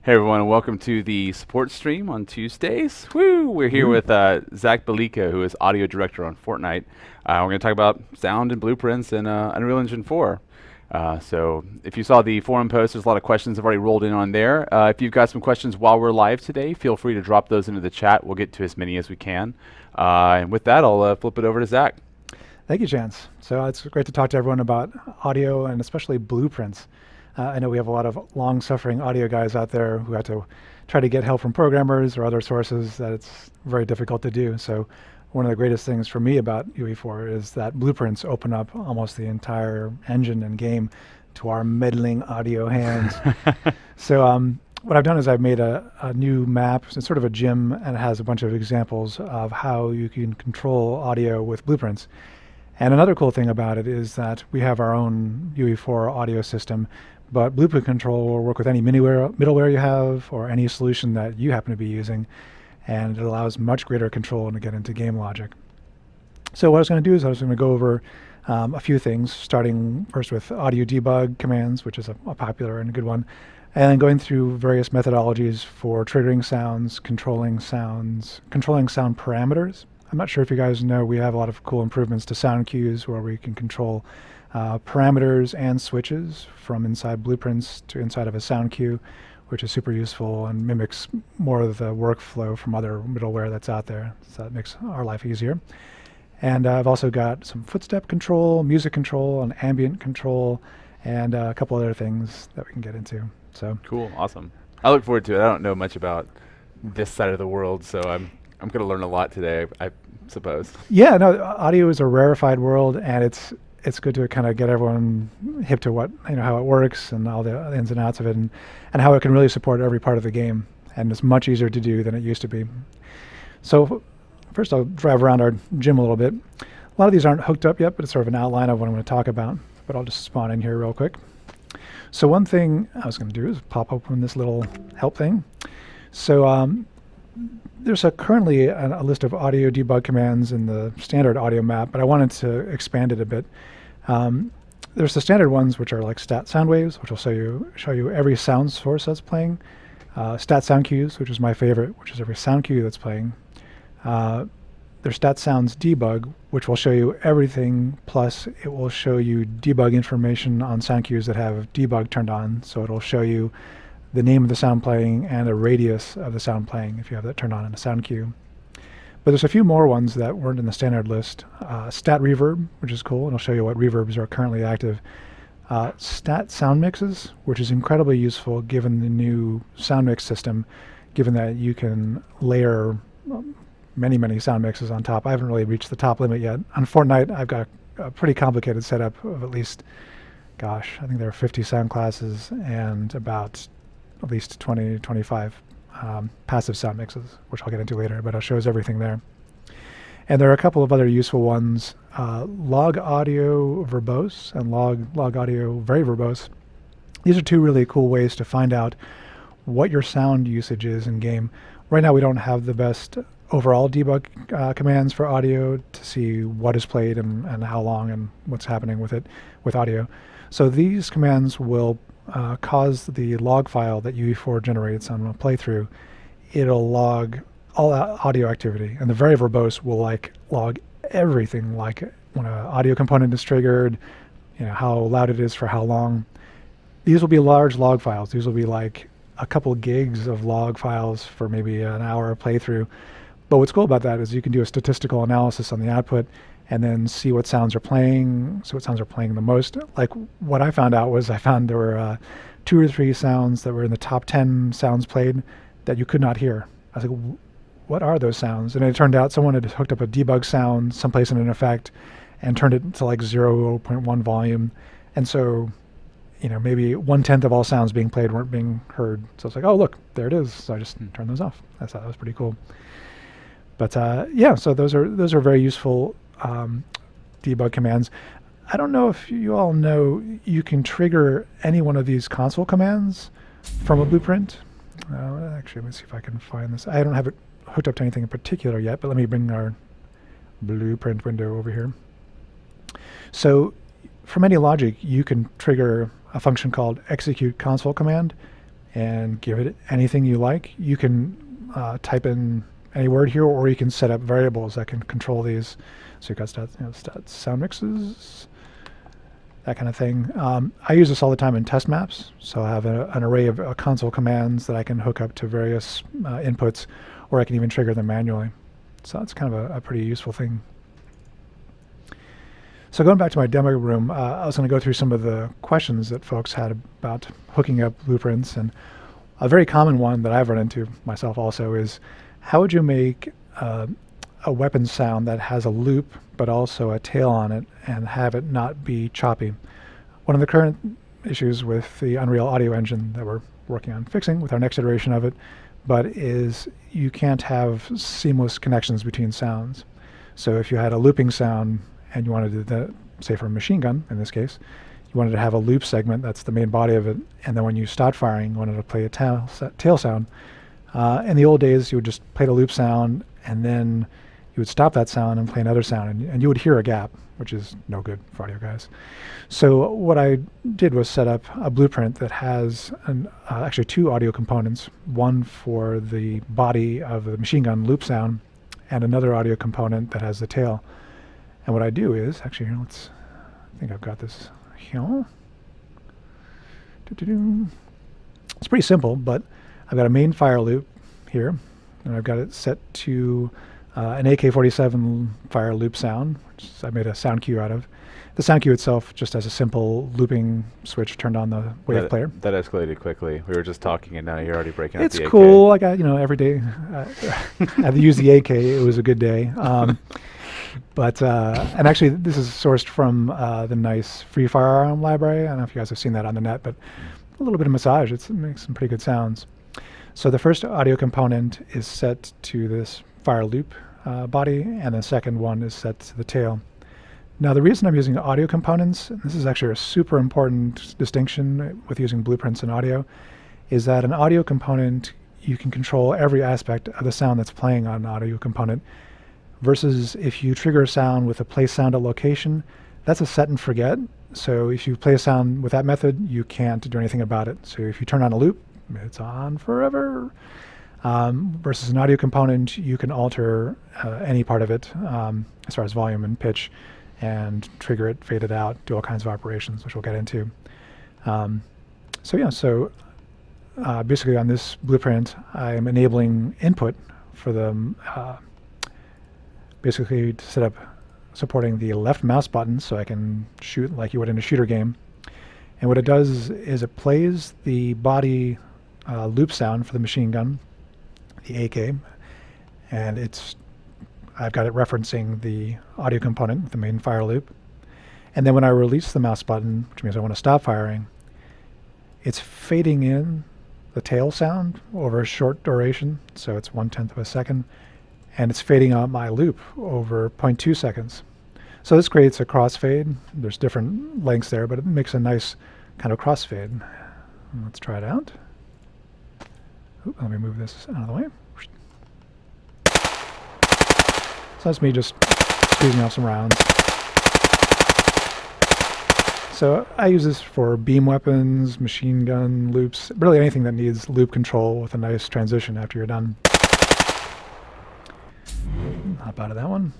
Hey everyone, and welcome to the support stream on Tuesdays. Woo! We're here Woo. with Zak Belica, who is audio director on Fortnite. We're going to talk about sound and blueprints in Unreal Engine 4. So if you saw the forum post, there's a lot of questions have already rolled in on there. If you've got some questions while we're live today, feel free to drop those into the chat. We'll get to as many as we can. And with that, I'll flip it over to Zak. Thank you, Chance. So it's great to talk to everyone about audio and especially blueprints. I know we have a lot of long-suffering audio guys out there who have to try to get help from programmers or other sources that it's very difficult to do. So one of the greatest things for me about UE4 is that blueprints open up almost the entire engine and game to our meddling audio hands. So what I've done is I've made a new map. It's sort of a gym, and it has a bunch of examples of how you can control audio with blueprints. And another cool thing about it is that we have our own UE4 audio system, but Blueprint Control will work with any middleware you have or any solution that you happen to be using, and it allows much greater control to get into game logic. So what I was going to do is I was going to go over a few things, starting first with audio debug commands, which is a popular and a good one, and then going through various methodologies for triggering sounds, controlling sound parameters. I'm not sure if you guys know, we have a lot of cool improvements to sound cues where we can control parameters and switches from inside blueprints to inside of a sound cue, which is super useful and mimics more of the workflow from other middleware that's out there. So that makes our life easier. And I've also got some footstep control, music control, and ambient control, and a couple other things that we can get into. So Cool, awesome. I look forward to it. I don't know much about this side of the world, so I'm going to learn a lot today, I suppose. yeah, no, audio is a rarefied world, and it's good to kind of get everyone hip to what how it works and all the ins and outs of it, and how it can really support every part of the game. And it's much easier to do than it used to be. So first, I'll drive around our gym a little bit. A lot of these aren't hooked up yet, but it's sort of an outline of what I'm going to talk about. But I'll just spawn in here real quick. So one thing I was going to do is pop open this little help thing. So there's currently a list of audio debug commands in the standard audio map, but I wanted to expand it a bit. There's the standard ones, which are like stat sound waves, which will show you every sound source that's playing. Stat sound cues, which is my favorite, which is every sound cue that's playing. There's stat sounds debug, which will show you everything, plus it will show you debug information on sound cues that have debug turned on. So it'll show you the name of the sound playing and a radius of the sound playing if you have that turned on in a sound cue. But there's a few more ones that weren't in the standard list. Stat reverb, which is cool, and I'll show you what reverbs are currently active. Stat sound mixes, which is incredibly useful given the new sound mix system, given that you can layer many sound mixes on top. I haven't really reached the top limit yet. On Fortnite, I've got a pretty complicated setup of at least, gosh, I think there are 50 sound classes and about at least 20, 25 passive sound mixes, which I'll get into later, but it shows everything there. And there are a couple of other useful ones, log audio verbose and log audio very verbose. These are two really cool ways to find out what your sound usage is in game. Right now we don't have the best overall debug commands for audio to see what is played and how long and what's happening with it with audio. So these commands will cause the log file that UE4 generates on a playthrough. It'll log all audio activity, and the very verbose will log everything, like when an audio component is triggered, how loud it is for how long. These will be large log files. These will be like a couple gigs of log files for maybe an hour playthrough. But what's cool about that is you can do a statistical analysis on the output and then see what sounds are playing, the most. Like what I found out was there were 2 or 3 sounds that were in the top 10 sounds played that you could not hear. I was like, what are those sounds? And it turned out someone had hooked up a debug sound someplace in an effect and turned it to like 0.1 volume. And so, maybe 1/10 of all sounds being played weren't being heard. So it's like, oh, look, there it is. So I just turned those off. I thought that was pretty cool. But yeah, so those are very useful debug commands. I don't know if you all know, you can trigger any one of these console commands from a blueprint. Actually, let me see if I can find this. I don't have it hooked up to anything in particular yet, but let me bring our blueprint window over here. So from any logic, you can trigger a function called execute console command, and give it anything you like. You can type in any word here, or you can set up variables that can control these. So you've got stat sound mixes, that kind of thing. I use this all the time in test maps. So I have an array of console commands that I can hook up to various inputs, or I can even trigger them manually. So that's kind of a pretty useful thing. So going back to my demo room, I was going to go through some of the questions that folks had about hooking up blueprints. And a very common one that I've run into myself also is, how would you make a weapon sound that has a loop but also a tail on it and have it not be choppy? One of the current issues with the Unreal Audio engine that we're working on fixing with our next iteration of it, but is you can't have seamless connections between sounds. So if you had a looping sound and you wanted to, say for a machine gun in this case, you wanted to have a loop segment, that's the main body of it, and then when you stopped firing, you wanted to play a tail sound. In the old days, you would just play the loop sound, and then you would stop that sound and play another sound, and you would hear a gap, which is no good for audio guys. So what I did was set up a blueprint that has actually two audio components, one for the body of the machine gun loop sound, and another audio component that has the tail. And what I do is, actually, here, I think I've got this here. It's pretty simple, but I've got a main fire loop here, and I've got it set to an AK-47 fire loop sound, which I made a sound cue out of. The sound cue itself just has a simple looping switch turned on the wave player. That escalated quickly. We were just talking, and now you're already breaking out the AK. It's cool. I got, every day I had to use the AK. It was a good day. But and actually, this is sourced from the nice Free Firearm library. I don't know if you guys have seen that on the net, but a little bit of massage. It makes some pretty good sounds. So the first audio component is set to this fire loop body, and the second one is set to the tail. Now, the reason I'm using audio components, and this is actually a super important distinction with using blueprints in audio, is that an audio component, you can control every aspect of the sound that's playing on an audio component, versus if you trigger a sound with a play sound at location, that's a set and forget. So if you play a sound with that method, you can't do anything about it. So if you turn on a loop, it's on forever. Versus an audio component, you can alter any part of it as far as volume and pitch, and trigger it, fade it out, do all kinds of operations, which we'll get into. So basically on this blueprint, I am enabling input for the basically to set up supporting the left mouse button so I can shoot like you would in a shooter game. And what it does is it plays the body loop sound for the machine gun, the AK, and I've got it referencing the audio component, the main fire loop. And then when I release the mouse button, which means I want to stop firing, it's fading in the tail sound over a short duration, so it's 1/10 of a second, and it's fading out my loop over 0.2 seconds. So this creates a crossfade. There's different lengths there, but it makes a nice kind of crossfade. Let's try it out. Ooh, let me move this out of the way. So that's me just squeezing off some rounds. So I use this for beam weapons, machine gun loops, really anything that needs loop control with a nice transition after you're done. Hop out of that one.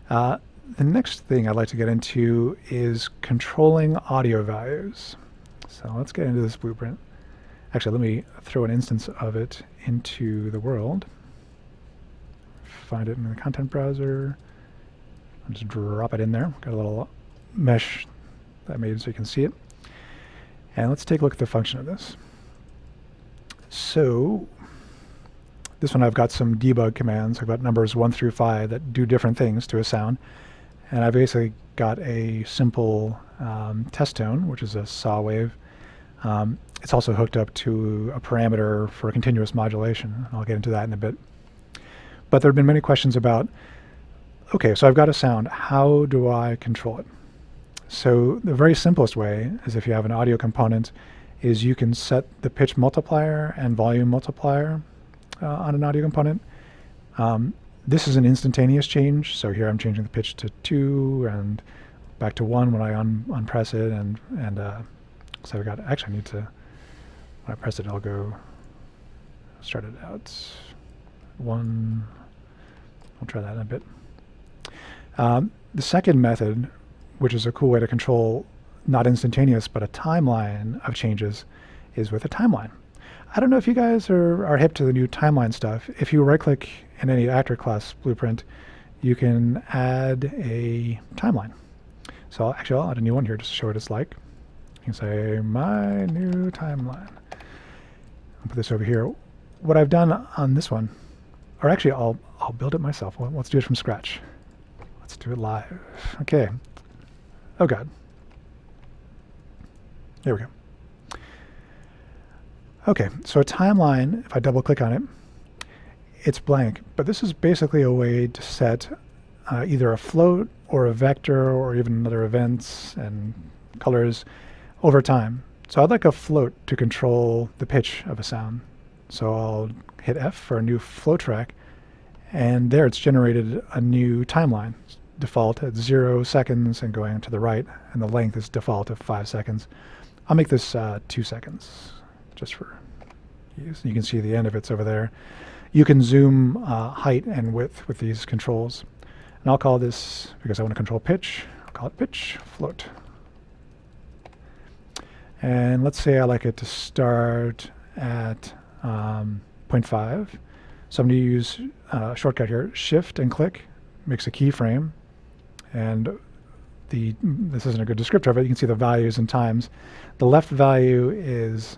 The next thing I'd like to get into is controlling audio values. So let's get into this blueprint. Actually, let me throw an instance of it into the world. Find it in the content browser. I'll just drop it in there. Got a little mesh that I made so you can see it. And let's take a look at the function of this. So this one I've got some debug commands. I've got numbers 1 through 5 that do different things to a sound. And I basically got a simple test tone, which is a saw wave. It's also hooked up to a parameter for continuous modulation. I'll get into that in a bit. But there have been many questions about, okay, so I've got a sound. How do I control it? So the very simplest way is if you have an audio component is you can set the pitch multiplier and volume multiplier on an audio component. This is an instantaneous change. So here I'm changing the pitch to 2 and back to 1 when I unpress it. And so I've got, actually I need to When I press it, I'll go start it out. 1. I'll try that in a bit. The second method, which is a cool way to control not instantaneous but a timeline of changes, is with a timeline. I don't know if you guys are hip to the new timeline stuff. If you right-click in any actor class blueprint, you can add a timeline. So I'll add a new one here just to show what it's like. You can say, my new timeline. I'll put this over here. What I've done on this one, or actually I'll build it myself. Well, let's do it from scratch. Let's do it live. Okay. Oh God. There we go. Okay, so a timeline, if I double click on it, it's blank, but this is basically a way to set either a float or a vector or even other events and colors over time. So I'd like a float to control the pitch of a sound. So I'll hit F for a new flow track, and there it's generated a new timeline. Default at 0 seconds and going to the right, and the length is default of 5 seconds. I'll make this 2 seconds, just for use. You can see the end of it's over there. You can zoom height and width with these controls. And I'll call this, because I want to control pitch, I'll call it pitch float. And let's say I like it to start at 0.5. So I'm going to use a shortcut here, Shift and click, makes a keyframe. And this isn't a good descriptor of it. You can see the values and times. The left value is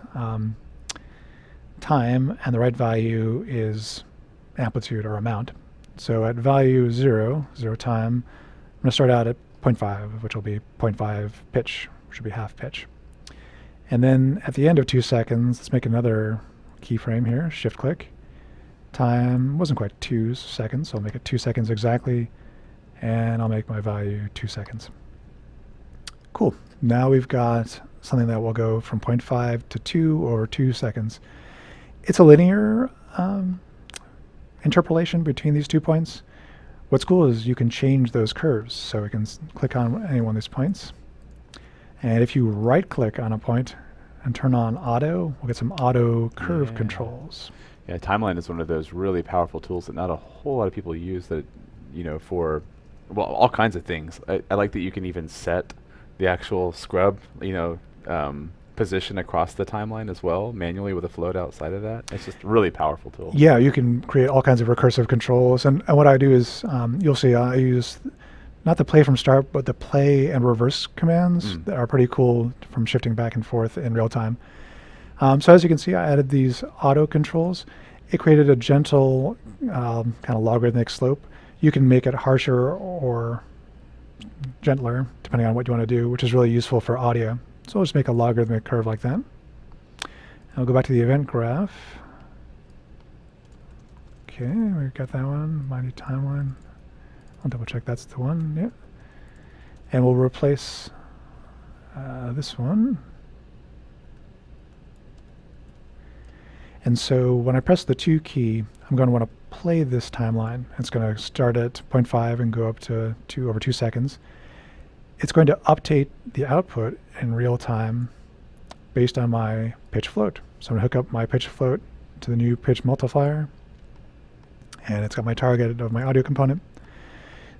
time, and the right value is amplitude or amount. So at value 0 time, I'm going to start out at 0.5, which will be 0.5 pitch, which will be half pitch. And then at the end of 2 seconds, let's make another keyframe here, shift click. Time wasn't quite 2 seconds, so I'll make it 2 seconds exactly, and I'll make my value 2 seconds. Cool. Now we've got something that will go from 0.5 to 2 or 2 seconds. It's a linear interpolation between these 2 points. What's cool is you can change those curves. So we can click on any one of these points. And if you right-click on a point and turn on auto, we'll get some auto curve controls. Yeah, timeline is one of those really powerful tools that not a whole lot of people use that, for, well, all kinds of things. I like that you can even set the actual scrub, position across the timeline as well, manually with a float outside of that. It's just a really powerful tool. Yeah, you can create all kinds of recursive controls. And what I do is, you'll see I use not the play from start, but the play and reverse commands that are pretty cool from shifting back and forth in real time. So as you can see, I added these auto controls. It created a gentle kind of logarithmic slope. You can make it harsher or gentler, depending on what you want to do, which is really useful for audio. So I'll just make a logarithmic curve like that. I'll go back to the event graph. Okay, we've got that one, mighty timeline. I'll double check that's the one, yeah. And we'll replace this one. And so when I press the 2 key, I'm going to want to play this timeline. It's going to start at 0.5 and go up to over 2 seconds. It's going to update the output in real time based on my pitch float. So I'm going to hook up my pitch float to the new pitch multiplier, and it's got my target of my audio component.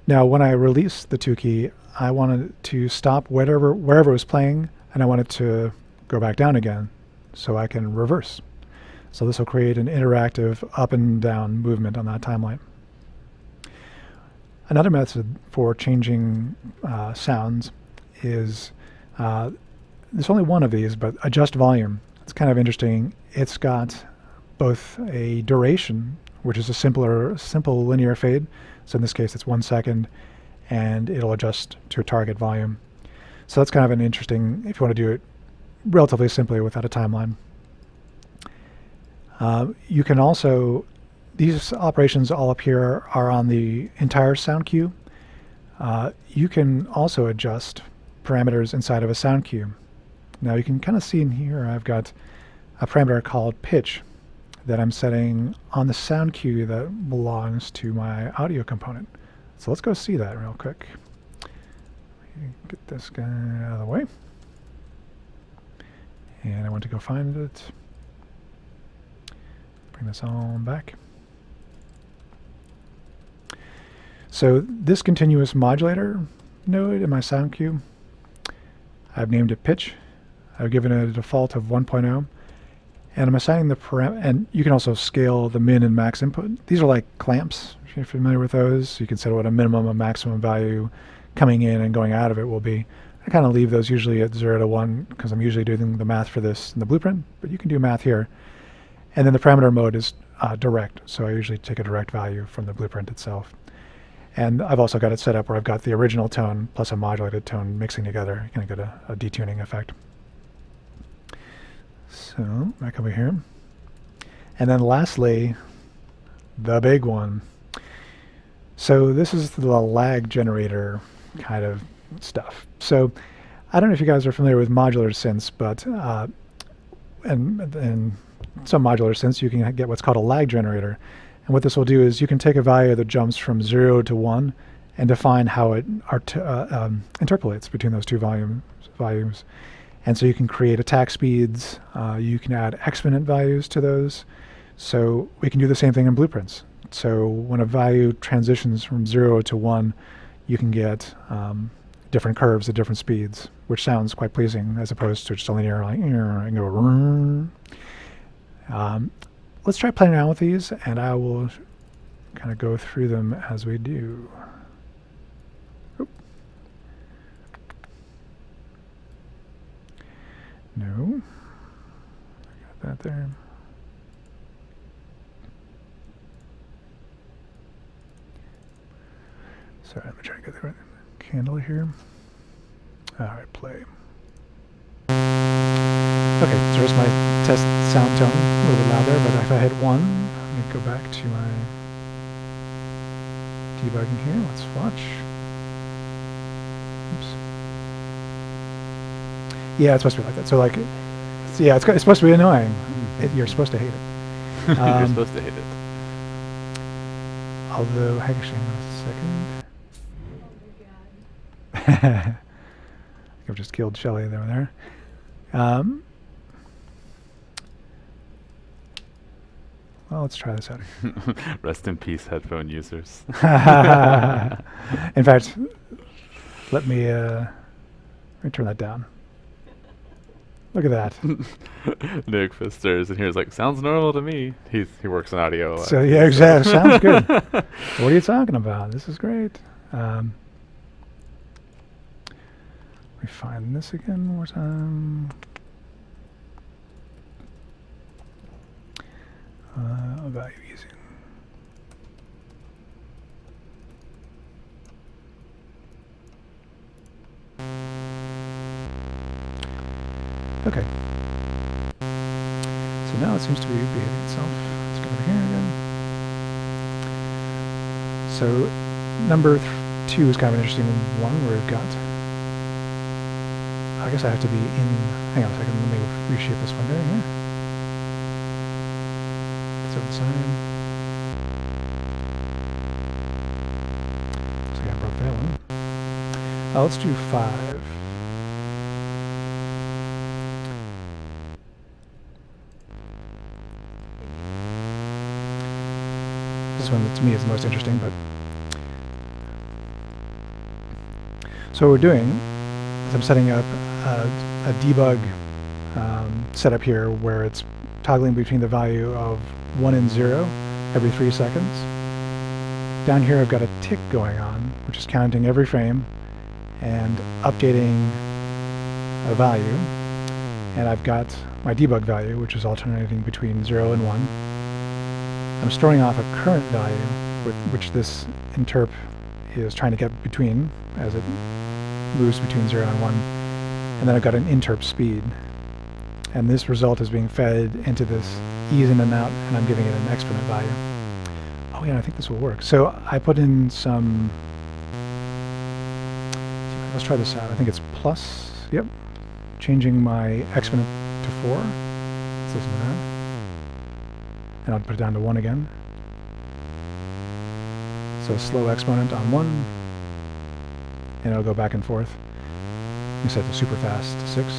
Now when I release the 2 key, I wanted to stop wherever it was playing, and I want it to go back down again so I can reverse. So this will create an interactive up and down movement on that timeline. Another method for changing sounds is, there's only one of these, but adjust volume. It's kind of interesting. It's got both a duration, which is a simple linear fade. So in this case, it's 1 second, and it'll adjust to a target volume. So that's kind of an interesting, if you want to do it relatively simply without a timeline. You can also, these operations all up here are on the entire sound cue. You can also adjust parameters inside of a sound cue. Now you can kind of see in here I've got a parameter called pitch that I'm setting on the sound cue that belongs to my audio component. So let's go see that real quick. Get this guy out of the way. And I want to go find it. bring this on back. So this continuous modulator node in my sound cue, I've named it pitch. I've given it a default of 1.0, and I'm assigning the and you can also scale the min and max input. These are like clamps, if you're familiar with those. You can set what a minimum and maximum value coming in and going out of it will be. I kind of leave those usually at 0 to 1 because I'm usually doing the math for this in the blueprint, but you can do math here. And then the parameter mode is direct, so I usually take a direct value from the blueprint itself. And I've also got it set up where I've got the original tone plus a modulated tone mixing together. You're going to get a detuning effect. So back over here. And then lastly, the big one. So this is the lag generator kind of stuff. So I don't know if you guys are familiar with modular synths, but in some modular synths you can get what's called a lag generator. And what this will do is you can take a value that jumps from 0 to 1 and define how it interpolates between those two volumes. And so you can create attack speeds, you can add exponent values to those. So we can do the same thing in blueprints. So when a value transitions from 0 to 1, you can get different curves at different speeds, which sounds quite pleasing as opposed to just a linear like and go. Let's try playing around with these, and I will kind of go through them as we do. Oop. No, I got that there. Sorry, I'm trying to get the right candle here. All right, play. Okay, so here's my test sound tone, a little bit louder, but if I hit 1, let me go back to my debugging here. Let's watch. Oops. Yeah, it's supposed to be like that. So like, yeah, it's supposed to be annoying. You're supposed to hate it. You're supposed to hate it. Although, actually, hang on a second. I've just killed Shelly there. Well, let's try this out. Rest in peace, headphone users. In fact, let me turn that down. Look at that. Nick Pfister is in here. Is like, sounds normal to me. He works in audio. So yeah, exactly. Sounds good. What are you talking about? This is great. Refine this again one more time. Value using. Okay. So now it seems to be behaving itself. Let's go over here again. So number 2 is kind of an interesting one where we've got. I guess I have to be in. Hang on a second. Let me reshape this window here. To the side. So I broke that one. Let's do 5. This one to me is the most interesting, but so what we're doing is I'm setting up a debug setup here where it's toggling between the value of 1 and 0 every 3 seconds. Down here I've got a tick going on, which is counting every frame and updating a value. And I've got my debug value, which is alternating between 0 and 1. I'm storing off a current value, which this interp is trying to get between as it moves between 0 and 1. And then I've got an interp speed. And this result is being fed into this ease in and out, and I'm giving it an exponent value. Oh yeah, I think this will work. So I put in some, let's try this out. I think it's plus, yep. Changing my exponent to 4. Let's listen to that. And I'll put it down to 1 again. So slow exponent on 1, and it'll go back and forth. We set the super fast to 6.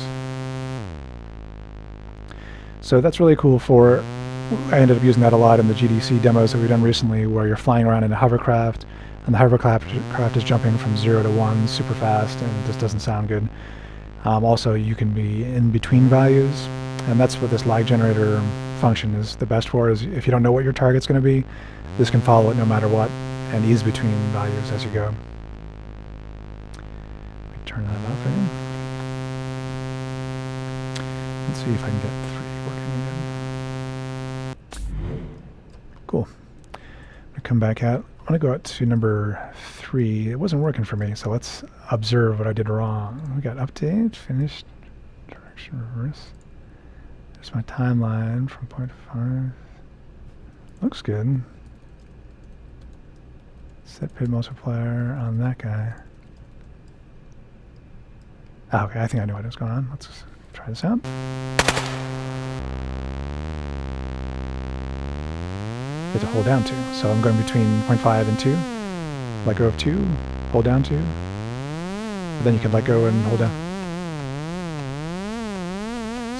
So that's really cool for I ended up using that a lot in the GDC demos that we've done recently, where you're flying around in a hovercraft, and the hovercraft is jumping from 0 to 1 super fast, and it just doesn't sound good. Also, you can be in between values, and that's what this lag generator function is the best for, is if you don't know what your target's going to be, this can follow it no matter what, and ease between values as you go. Turn that off again. Let's see if I can get 3 working again. Cool. I'm going to come back out. I'm going to go out to number 3. It wasn't working for me, so let's observe what I did wrong. We got update, finished, direction, reverse. There's my timeline from 0.5. Looks good. Set pid multiplier on that guy. Oh, okay, I think I know what is going on. Let's try this out. You have to hold down 2. So I'm going between 0.5 and 2. Let go of 2, hold down 2. But then you can let go and hold down.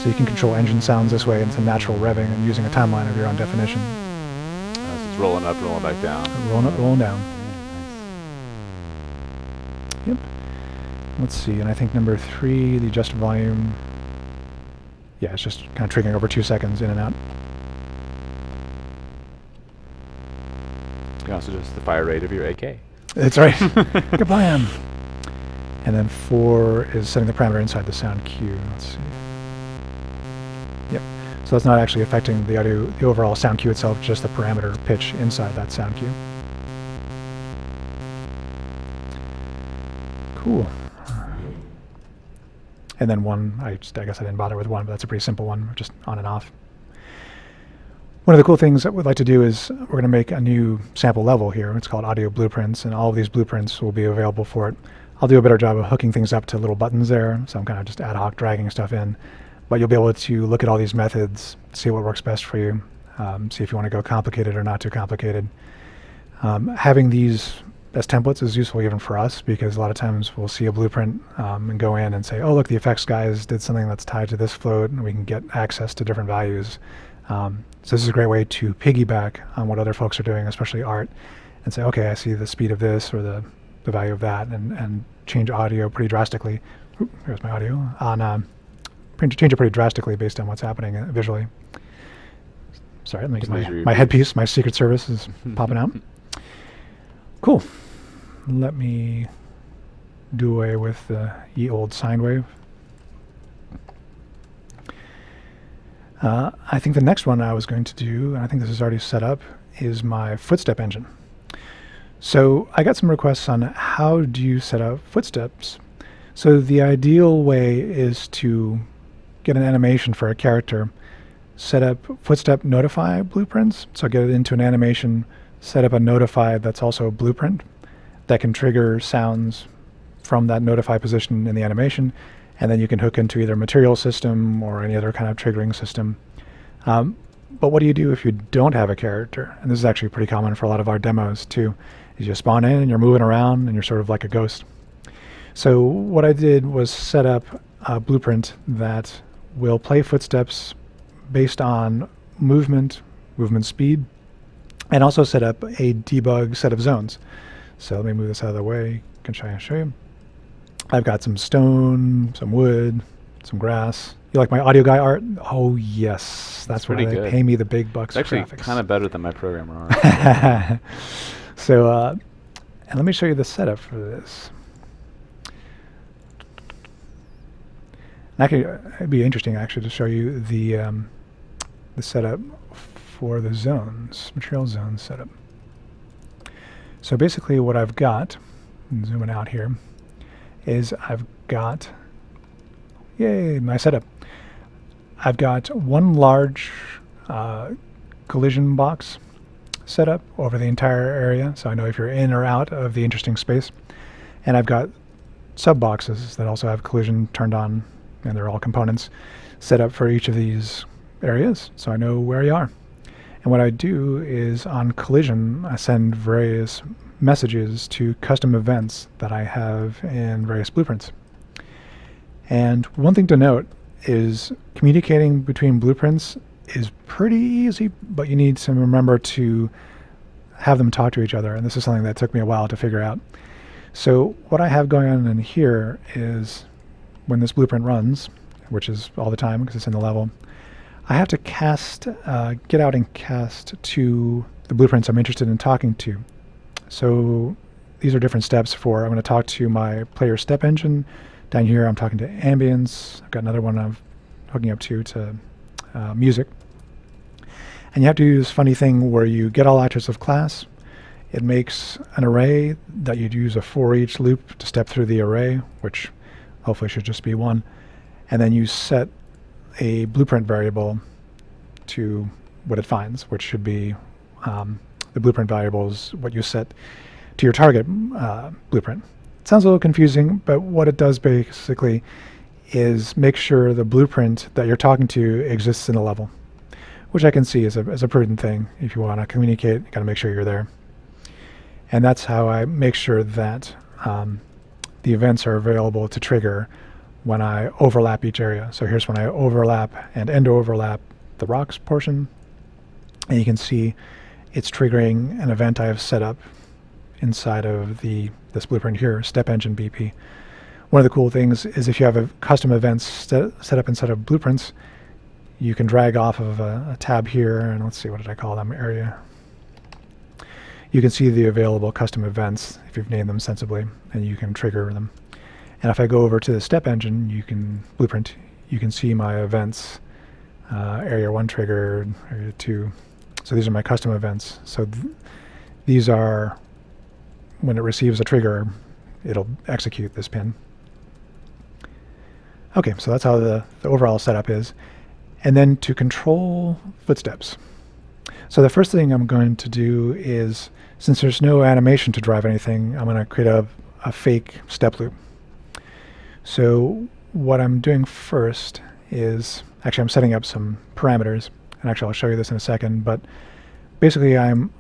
So you can control engine sounds this way, and it's a natural revving and using a timeline of your own definition. So it's rolling up, rolling back down. Rolling up, rolling down. Yeah, nice. Yep. Let's see, and I think number 3, the adjust volume. Yeah, it's just kind of triggering over 2 seconds in and out. You can also adjust the fire rate of your AK. That's right. Kablam! And then 4 is setting the parameter inside the sound cue. Let's see. Yep. So that's not actually affecting the audio, the overall sound cue itself, just the parameter pitch inside that sound cue. Cool. And then 1, I guess I didn't bother with 1, but that's a pretty simple one, just on and off. One of the cool things that we'd like to do is we're going to make a new sample level here. It's called Audio Blueprints, and all of these blueprints will be available for it. I'll do a better job of hooking things up to little buttons there, so I'm kind of just ad hoc dragging stuff in. But you'll be able to look at all these methods, see what works best for you, see if you want to go complicated or not too complicated. Having these as templates is useful even for us, because a lot of times we'll see a blueprint and go in and say, oh, look, the effects guys did something that's tied to this float, and we can get access to different values. So this is a great way to piggyback on what other folks are doing, especially art, and say, okay, I see the speed of this or the value of that, and change audio pretty drastically. Oop, here's my audio. Change it pretty drastically based on what's happening visually. Sorry, let me get my headpiece. My Secret Service is popping out. Cool. Let me do away with the ye old sine wave. I think the next one I was going to do, and I think this is already set up, is my Footstep engine. So I got some requests on how do you set up footsteps. So the ideal way is to get an animation for a character, set up footstep notify blueprints, so get it into an animation, set up a notify that's also a blueprint that can trigger sounds from that notify position in the animation, and then you can hook into either material system or any other kind of triggering system. But what do you do if you don't have a character? And this is actually pretty common for a lot of our demos too, is you spawn in and you're moving around and you're sort of like a ghost. So what I did was set up a blueprint that will play footsteps based on movement speed, and also set up a debug set of zones. So let me move this out of the way. I can try and show you. I've got some stone, some wood, some grass. You like my audio guy art? Oh yes, that's where they pay me the big bucks. It's actually graphics. Kind of better than my programmer art. So, and let me show you the setup for this. It'd be interesting actually to show you the setup for the zones, material zones setup. So basically what I've got, zooming out here, is I've got, yay, my setup. I've got one large collision box set up over the entire area, so I know if you're in or out of the interesting space. And I've got sub boxes that also have collision turned on, and they're all components set up for each of these areas, so I know where you are. And what I do is on collision, I send various messages to custom events that I have in various blueprints. And one thing to note is communicating between blueprints is pretty easy, but you need to remember to have them talk to each other, and this is something that took me a while to figure out. So what I have going on in here is when this blueprint runs, which is all the time because it's in the level, I have to get out and cast to the blueprints I'm interested in talking to. So these are different steps for, I'm going to talk to my player step engine. Down here I'm talking to ambience. I've got another one I'm hooking up to music. And you have to do this funny thing where you get all actors of class. It makes an array that you'd use a for each loop to step through the array, which hopefully should just be one. And then you set a blueprint variable to what it finds, which should be the blueprint variable is what you set to your target blueprint. It sounds a little confusing, but what it does basically is make sure the blueprint that you're talking to exists in the level, which I can see as a prudent thing. If you want to communicate, you got to make sure you're there. And that's how I make sure that the events are available to trigger when I overlap each area. So here's when I overlap and end overlap the rocks portion. And you can see it's triggering an event I have set up inside of this blueprint here, step engine BP. One of the cool things is if you have a custom events set up inside of blueprints, you can drag off of a tab here, and let's see, what did I call them, area. You can see the available custom events if you've named them sensibly, and you can trigger them. And if I go over to the step engine, blueprint, you can see my events, area 1 triggered, area 2. So these are my custom events. So these are, when it receives a trigger, it'll execute this pin. Okay, so that's how the overall setup is. And then to control footsteps. So the first thing I'm going to do is, since there's no animation to drive anything, I'm going to create a fake step loop. So what I'm doing first is, actually I'm setting up some parameters, and actually I'll show you this in a second, but basically I'm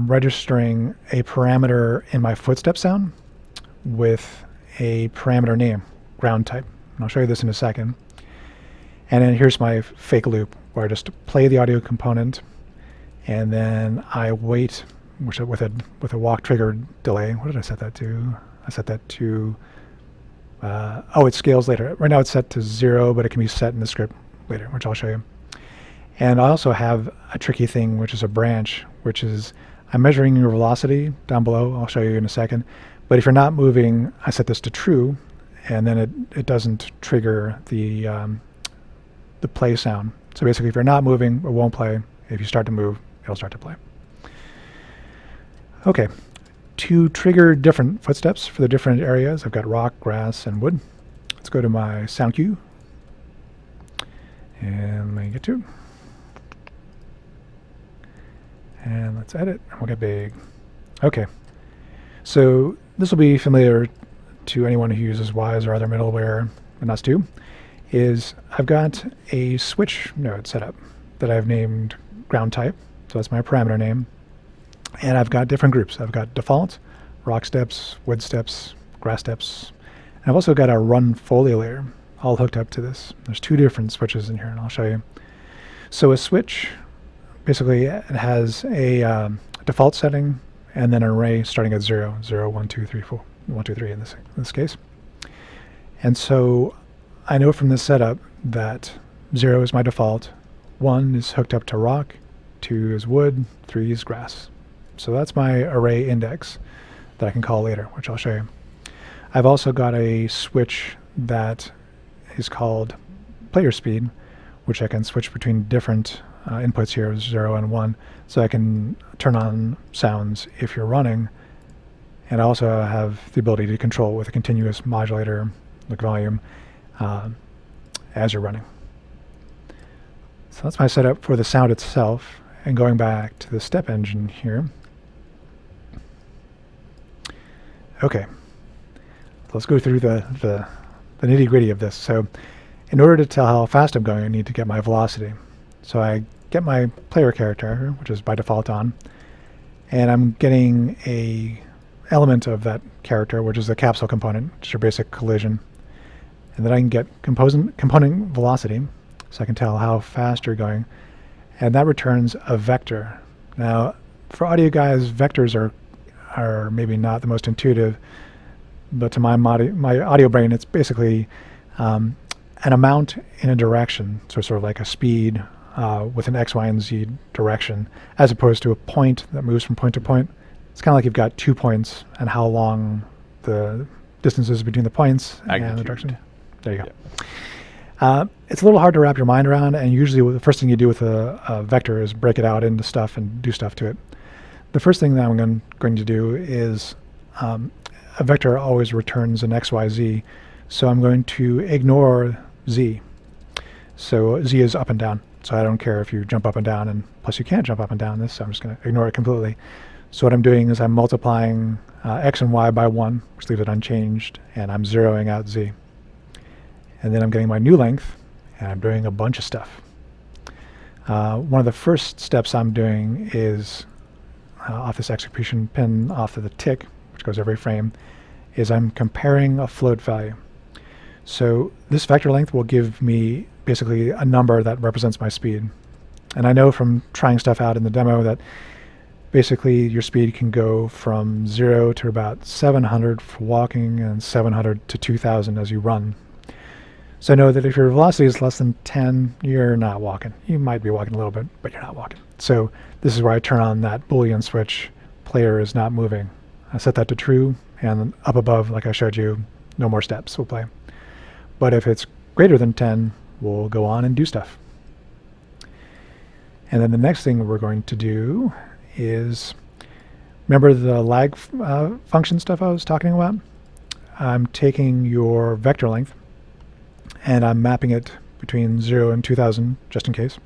registering a parameter in my footstep sound with a parameter name, ground type. And I'll show you this in a second. And then here's my fake loop where I just play the audio component, and then I wait, with a walk trigger delay. What did I set that to? I set that to, it scales later. Right now it's set to 0, but it can be set in the script later, which I'll show you. And I also have a tricky thing, which is a branch, which is I'm measuring your velocity down below. I'll show you in a second. But if you're not moving, I set this to true, and then it doesn't trigger the play sound. So basically, if you're not moving, it won't play. If you start to move, it'll start to play. Okay, to trigger different footsteps for the different areas, I've got rock, grass, and wood. Let's go to my sound cue, and let me get to it. And let's edit, and we'll get big. Okay, so this will be familiar to anyone who uses Wise or other middleware, and us too, is I've got a switch node set up that I've named ground type, so that's my parameter name, and I've got different groups. I've got default, rock steps, wood steps, grass steps, and I've also got a run Foley layer all hooked up to this. There's 2 different switches in here, and I'll show you. So a switch, basically it has a default setting and then an array starting at 0, 0, 1, 2, 3, 4, 1, 2, 3 in this case. And so I know from this setup that 0 is my default, 1 is hooked up to rock, 2 is wood, 3 is grass. So that's my array index that I can call later, which I'll show you. I've also got a switch that is called player speed, which I can switch between different inputs here, 0 and 1, so I can turn on sounds if you're running. And I also have the ability to control with a continuous modulator, like volume, as you're running. So that's my setup for the sound itself. And going back to the step engine here. Okay, let's go through the nitty-gritty of this. So in order to tell how fast I'm going, I need to get my velocity. So I get my player character, which is by default on, and I'm getting a element of that character, which is the capsule component, which is your basic collision. And then I can get component velocity, so I can tell how fast you're going. and that returns a vector. Now, for audio guys, vectors are maybe not the most intuitive, but to my audio brain, it's basically an amount in a direction, so sort of like a speed with an X, Y, and Z direction, as opposed to a point that moves from point to point. It's kind of like you've got 2 points and how long the distance is between the points and the direction. There you go. Yeah. It's a little hard to wrap your mind around, and usually the first thing you do with a vector is break it out into stuff and do stuff to it. The first thing that I'm going to do is a vector always returns an X, Y, Z, so I'm going to ignore Z. So Z is up and down, so I don't care if you jump up and down, and plus you can't jump up and down this, so I'm just going to ignore it completely. So what I'm doing is I'm multiplying X and Y by 1, which leaves it unchanged, and I'm zeroing out Z. And then I'm getting my new length, and I'm doing a bunch of stuff. One of the first steps I'm doing is off this execution pin off of the tick, which goes every frame, is I'm comparing a float value. So this vector length will give me basically a number that represents my speed. And I know from trying stuff out in the demo that basically your speed can go from 0 to about 700 for walking and 700 to 2000 as you run. So I know that if your velocity is less than 10, you're not walking. You might be walking a little bit, but you're not walking. So this is where I turn on that Boolean switch, player is not moving. I set that to true, and then up above, like I showed you, no more steps will play. But if it's greater than 10, we'll go on and do stuff. And then the next thing we're going to do is, remember the lag function stuff I was talking about? I'm taking your vector length, and I'm mapping it between 0 and 2000, just in case.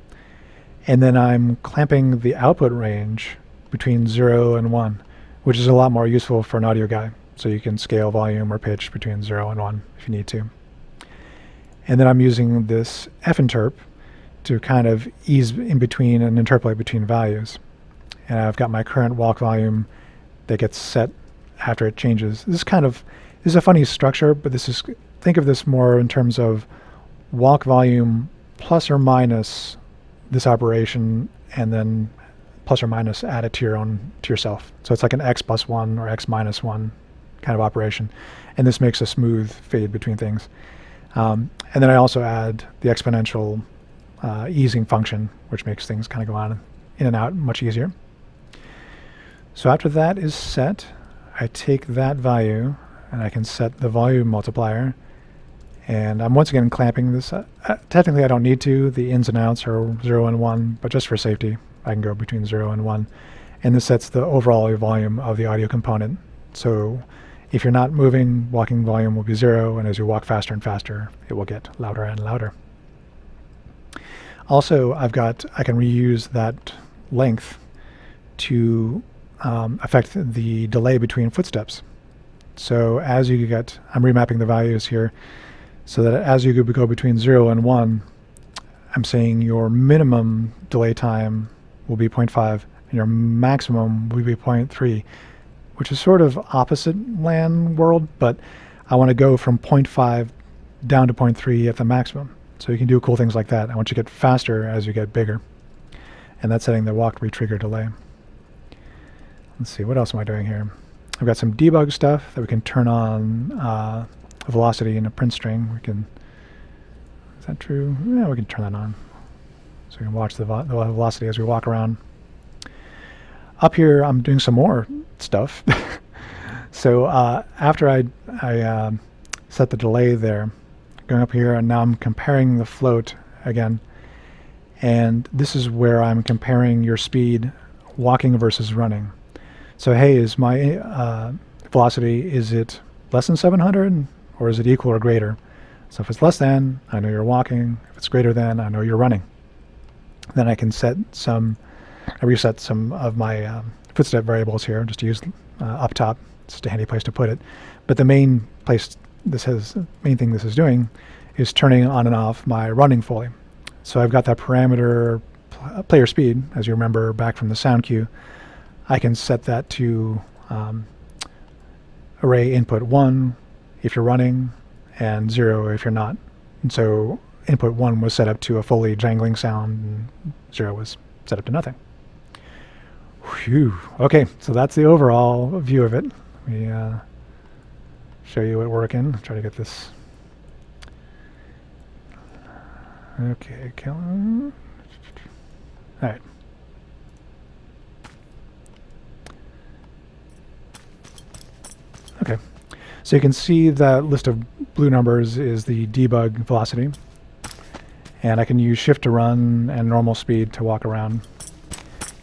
And then I'm clamping the output range between 0 and 1, which is a lot more useful for an audio guy. So you can scale volume or pitch between 0 and 1 if you need to. And then I'm using this finterp to kind of ease in between and interpolate between values. And I've got my current walk volume that gets set after it changes. This is a funny structure, but think of this more in terms of walk volume plus or minus this operation, and then plus or minus add it to yourself. So it's like an x plus 1 or x minus 1 kind of operation. And this makes a smooth fade between things. And then I also add the exponential easing function, which makes things kind of go on in and out much easier. So after that is set, I take that value and I can set the volume multiplier. And I'm once again clamping this. Technically I don't need to. The ins and outs are 0 and 1, but just for safety, I can go between 0 and 1. And this sets the overall volume of the audio component. So if you're not moving, walking volume will be 0, and as you walk faster and faster, it will get louder and louder. Also, I can reuse that length to affect the delay between footsteps. So as you I'm remapping the values here, so that as you go between 0 and 1, I'm saying your minimum delay time will be 0.5, and your maximum will be 0.3, which is sort of opposite LAN world, but I want to go from 0.5 down to 0.3 at the maximum. So you can do cool things like that. I want you to get faster as you get bigger. And that's setting the walk retrigger delay. Let's see, what else am I doing here? I've got some debug stuff that we can turn on velocity in a print string. Is that true? Yeah, we can turn that on. So we can watch the velocity as we walk around. Up here, I'm doing some more stuff. So after I set the delay there, going up here, and now I'm comparing the float again. And this is where I'm comparing your speed walking versus running. So hey, is my velocity, is it less than 700, or is it equal or greater? So if it's less than, I know you're walking. If it's greater than, I know you're running. Then I can reset some of my footstep variables here, just to use up top. It's just a handy place to put it. But the main thing this is doing is turning on and off my running fully. So I've got that parameter player speed, as you remember back from the sound cue. I can set that to array input 1 if you're running, and 0 if you're not. And so input 1 was set up to a fully jangling sound, and 0 was set up to nothing. Whew. Okay, so that's the overall view of it. Let me show you it working. Try to get this. Okay, all right. Okay, so you can see that list of blue numbers is the debug velocity, and I can use shift to run and normal speed to walk around.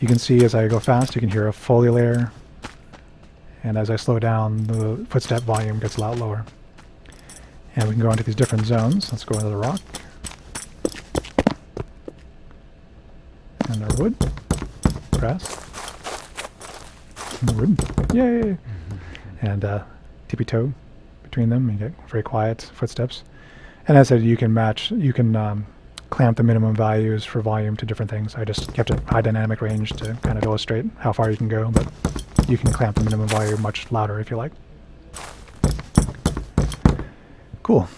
You can see as I go fast, you can hear a Foley layer, and as I slow down, the footstep volume gets a lot lower. And we can go into these different zones. Let's go into the rock. And our wood. Grass. And wood. Yay! And tippy toe between them, and you get very quiet footsteps. And as I said, you can clamp the minimum values for volume to different things. I just kept it high dynamic range to kind of illustrate how far you can go, but you can clamp the minimum value much louder if you like. Cool.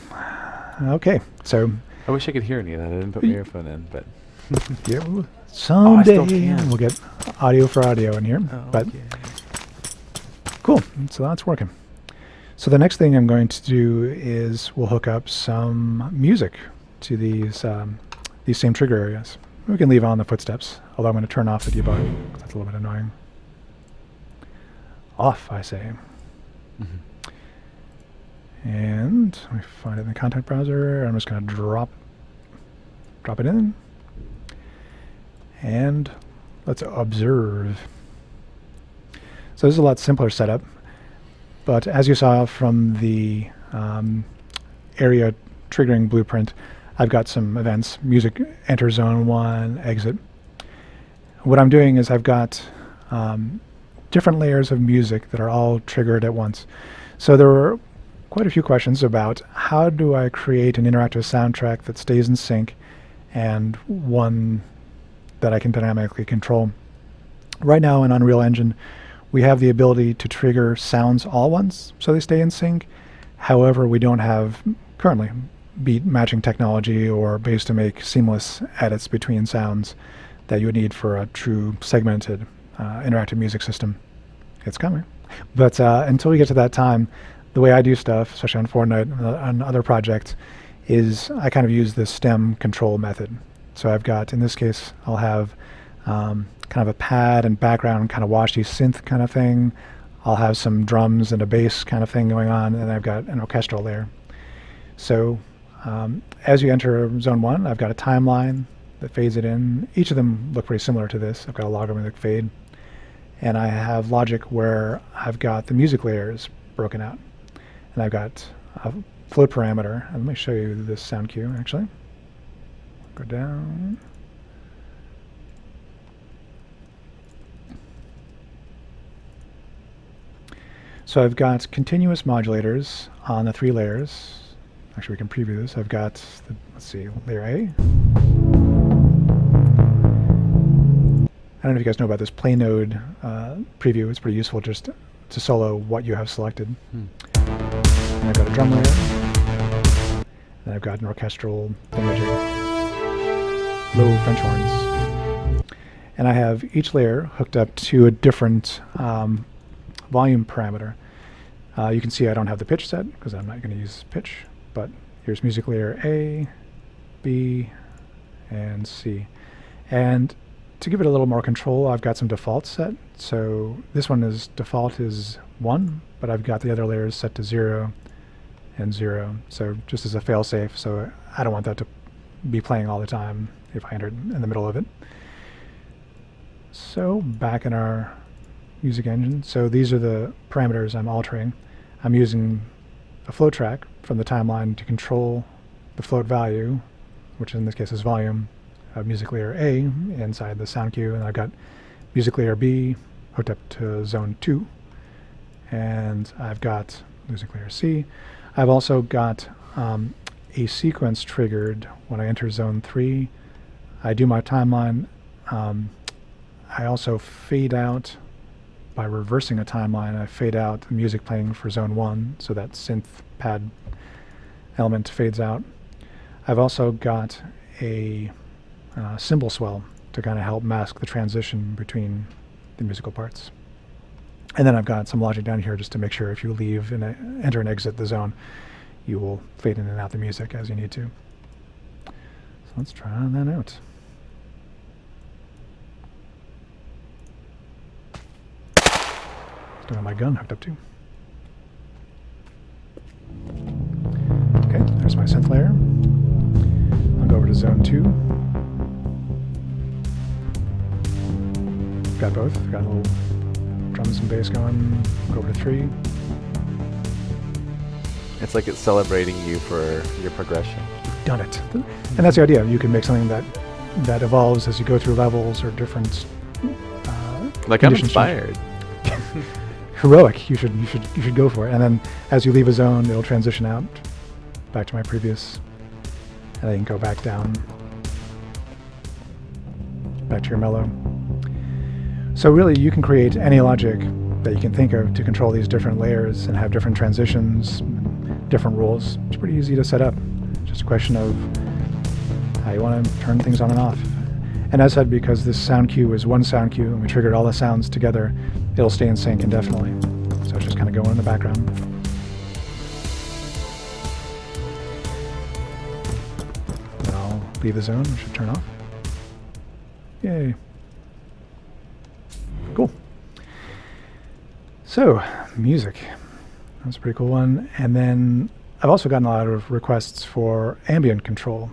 Okay, so I wish I could hear any of that. I didn't put my earphone in, but yeah, someday still can. we'll get audio for audio in here. But okay. cool, so that's working. So the next thing I'm going to do is we'll hook up some music to these same trigger areas. We can leave on the footsteps, although I'm going to turn off the debug, 'cause that's a little bit annoying. Off, I say. And let me find it in the content browser. I'm just going to drop it in. And let's observe. So this is a lot simpler setup, but as you saw from the area triggering blueprint, I've got some events: music, enter zone 1, exit. What I'm doing is I've got different layers of music that are all triggered at once. So there were quite a few questions about how do I create an interactive soundtrack that stays in sync and one that I can dynamically control. Right now in Unreal Engine, we have the ability to trigger sounds all once so they stay in sync. However, we don't have currently beat matching technology or ways to make seamless edits between sounds that you would need for a true segmented interactive music system. It's coming. But until we get to that time, the way I do stuff, especially on Fortnite and on other projects, is I kind of use the stem control method. So I've got, in this case, I'll have kind of a pad and background kind of washy synth kind of thing. I'll have some drums and a bass kind of thing going on, and then I've got an orchestral layer. So as you enter zone 1, I've got a timeline that fades it in. Each of them look pretty similar to this. I've got a logarithmic fade. And I have logic where I've got the music layers broken out. And I've got a float parameter. And let me show you this sound cue, actually. Go down. So I've got continuous modulators on the 3 layers. Actually, we can preview this. I've got, let's see, layer A. I don't know if you guys know about this play node preview. It's pretty useful just to solo what you have selected. And I've got a drum layer. And I've got an orchestral thingamajig. Low French horns. And I have each layer hooked up to a different volume parameter. You can see I don't have the pitch set because I'm not going to use pitch, but here's music layer A, B, and C. And to give it a little more control, I've got some defaults set. So this one is default is 1, but I've got the other layers set to 0 and 0. So just as a fail-safe, so I don't want that to be playing all the time if I entered in the middle of it. So back in our music engine, so these are the parameters I'm altering. I'm using a float track from the timeline to control the float value, which in this case is volume, of music layer A inside the sound cue, and I've got music layer B hooked up to zone 2, and I've got music layer C. I've also got a sequence triggered when I enter zone 3. I do my timeline. I also fade out by reversing a timeline. I fade out the music playing for zone 1, so that synth pad element fades out. I've also got a cymbal swell to kind of help mask the transition between the musical parts. And then I've got some logic down here just to make sure if you leave and enter and exit the zone, you will fade in and out the music as you need to. So let's try that out. Still got my gun hooked up too. Okay, there's my synth layer. I'll go over to zone 2. Got both. Got a little drums and bass going. Go over to 3. It's like it's celebrating you for your progression. You've done it. And that's the idea. You can make something that evolves as you go through levels or different Like, I'm inspired. Heroic. You should go for it. And then as you leave a zone, it'll transition out back to my previous, and then you can go back down, back to your mellow. So really, you can create any logic that you can think of to control these different layers and have different transitions, different rules. It's pretty easy to set up. It's just a question of how you want to turn things on and off. And as I said, because this sound cue is one sound cue and we triggered all the sounds together, it'll stay in sync indefinitely. So it's just kind of going in the background. Then I'll leave the zone, it should turn off. Yay. Cool. So, music. That's a pretty cool one. And then I've also gotten a lot of requests for ambient control.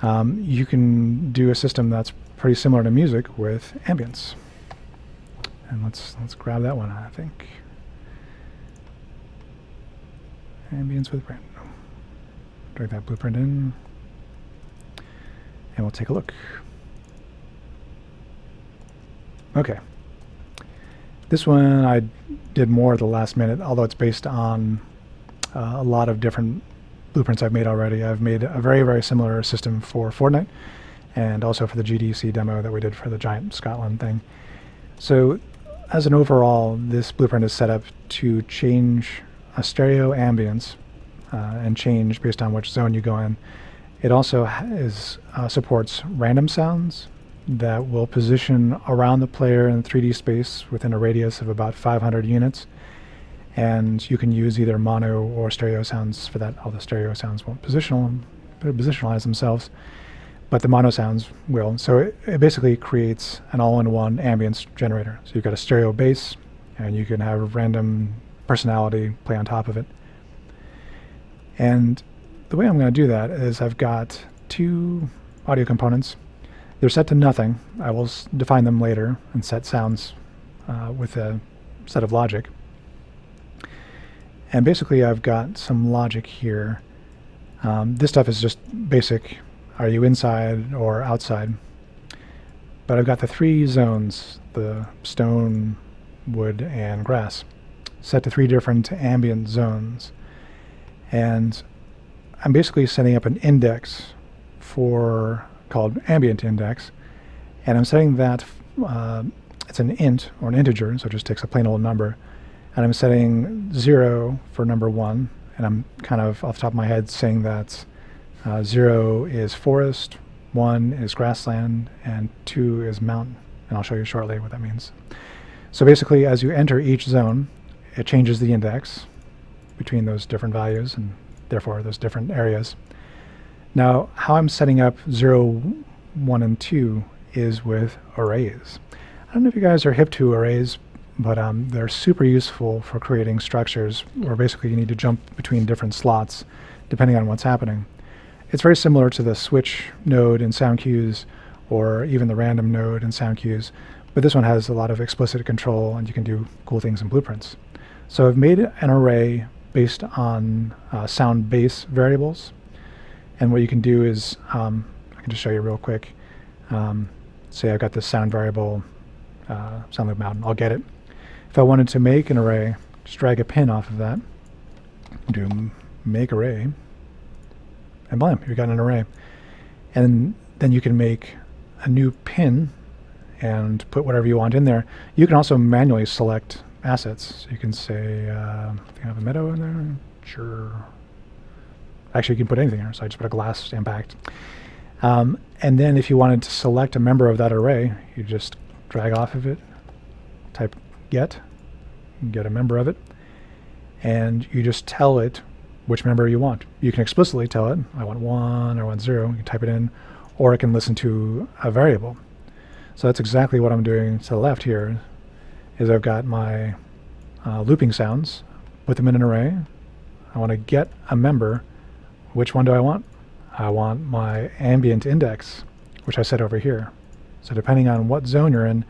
You can do a system that's pretty similar to music with ambience. And let's grab that one, I think. Ambience with brand. Drag that blueprint in. And we'll take a look. Okay. This one I did more at the last minute, although it's based on a lot of different blueprints I've made already. I've made a very, very similar system for Fortnite and also for the GDC demo that we did for the Giant Scotland thing. So as an overall, this blueprint is set up to change a stereo ambience and change based on which zone you go in. It also supports random sounds that will position around the player in 3D space within a radius of about 500 units. And you can use either mono or stereo sounds for that. All the stereo sounds won't positionalize themselves, but the mono sounds will. So it basically creates an all-in-one ambience generator. So you've got a stereo bass, and you can have random personality play on top of it. And the way I'm going to do that is I've got 2 audio components. They're set to nothing. I will define them later and set sounds with a set of logic. And basically I've got some logic here. This stuff is just basic. Are you inside or outside? But I've got the 3 zones, the stone, wood, and grass, set to 3 different ambient zones. And I'm basically setting up an index called ambient index. And I'm setting that, it's an int or an integer, so it just takes a plain old number. And I'm setting 0 for number 1, and I'm kind of off the top of my head saying that 0 is forest, 1 is grassland, and 2 is mountain. And I'll show you shortly what that means. So basically, as you enter each zone, it changes the index between those different values, and therefore those different areas. Now, how I'm setting up 0, 1, and 2 is with arrays. I don't know if you guys are hip to arrays, but they're super useful for creating structures where basically you need to jump between different slots depending on what's happening. It's very similar to the switch node in sound cues or even the random node in sound cues, but this one has a lot of explicit control and you can do cool things in blueprints. So I've made an array based on sound base variables, and what you can do is, I can just show you real quick. Say I've got this sound variable, sound loop mountain, I'll get it. If I wanted to make an array, just drag a pin off of that, do make array, and blam, you've got an array. And then you can make a new pin and put whatever you want in there. You can also manually select assets. So you can say, I think I have a meadow in there, sure. Actually, you can put anything here, so I just put a glass impact. And then if you wanted to select a member of that array, you just drag off of it, type get a member of it, and you just tell it which member you want. You can explicitly tell it, I want 1 or I want 0, you can type it in, or it can listen to a variable. So that's exactly what I'm doing to the left here, is I've got my looping sounds, put them in an array. I want to get a member. Which one do I want? I want my ambient index, which I set over here. So depending on what zone you're in,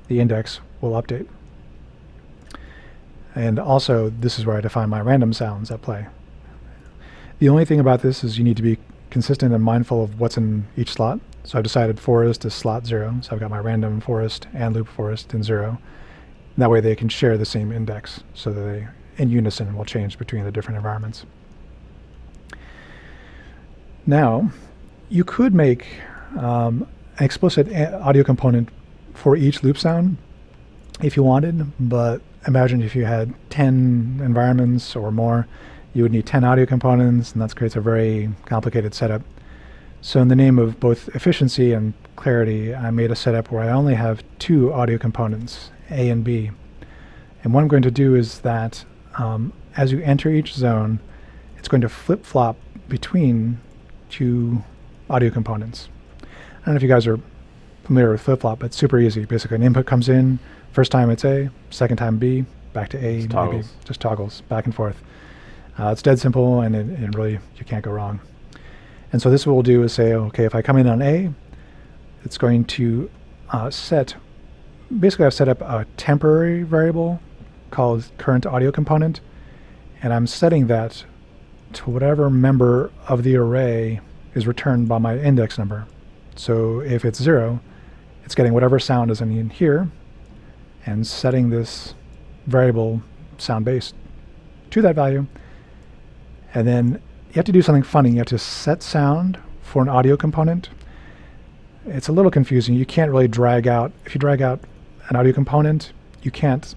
the index will update. And also, this is where I define my random sounds at play. The only thing about this is you need to be consistent and mindful of what's in each slot. So I've decided forest is slot 0, so I've got my random forest and loop forest in 0. And that way they can share the same index, so that they, in unison, will change between the different environments. Now, you could make an explicit audio component for each loop sound if you wanted, but imagine if you had 10 environments or more, you would need 10 audio components, and that creates a very complicated setup. So in the name of both efficiency and clarity, I made a setup where I only have 2 audio components, A and B. And what I'm going to do is that as you enter each zone, it's going to flip-flop between 2 audio components. I don't know if you guys are familiar with flip-flop, but it's super easy. Basically, an input comes in, first time it's A, second time B, back to A, maybe just toggles back and forth. It's dead simple, and it really, you can't go wrong. And so this what we'll do is say, okay, if I come in on A, it's going to basically I've set up a temporary variable called current audio component, and I'm setting that to whatever member of the array is returned by my index number. So if it's 0, it's getting whatever sound is in here and setting this variable sound base to that value. And then you have to do something funny. You have to set sound for an audio component. It's a little confusing. You can't really drag out, if you drag out an audio component, you can't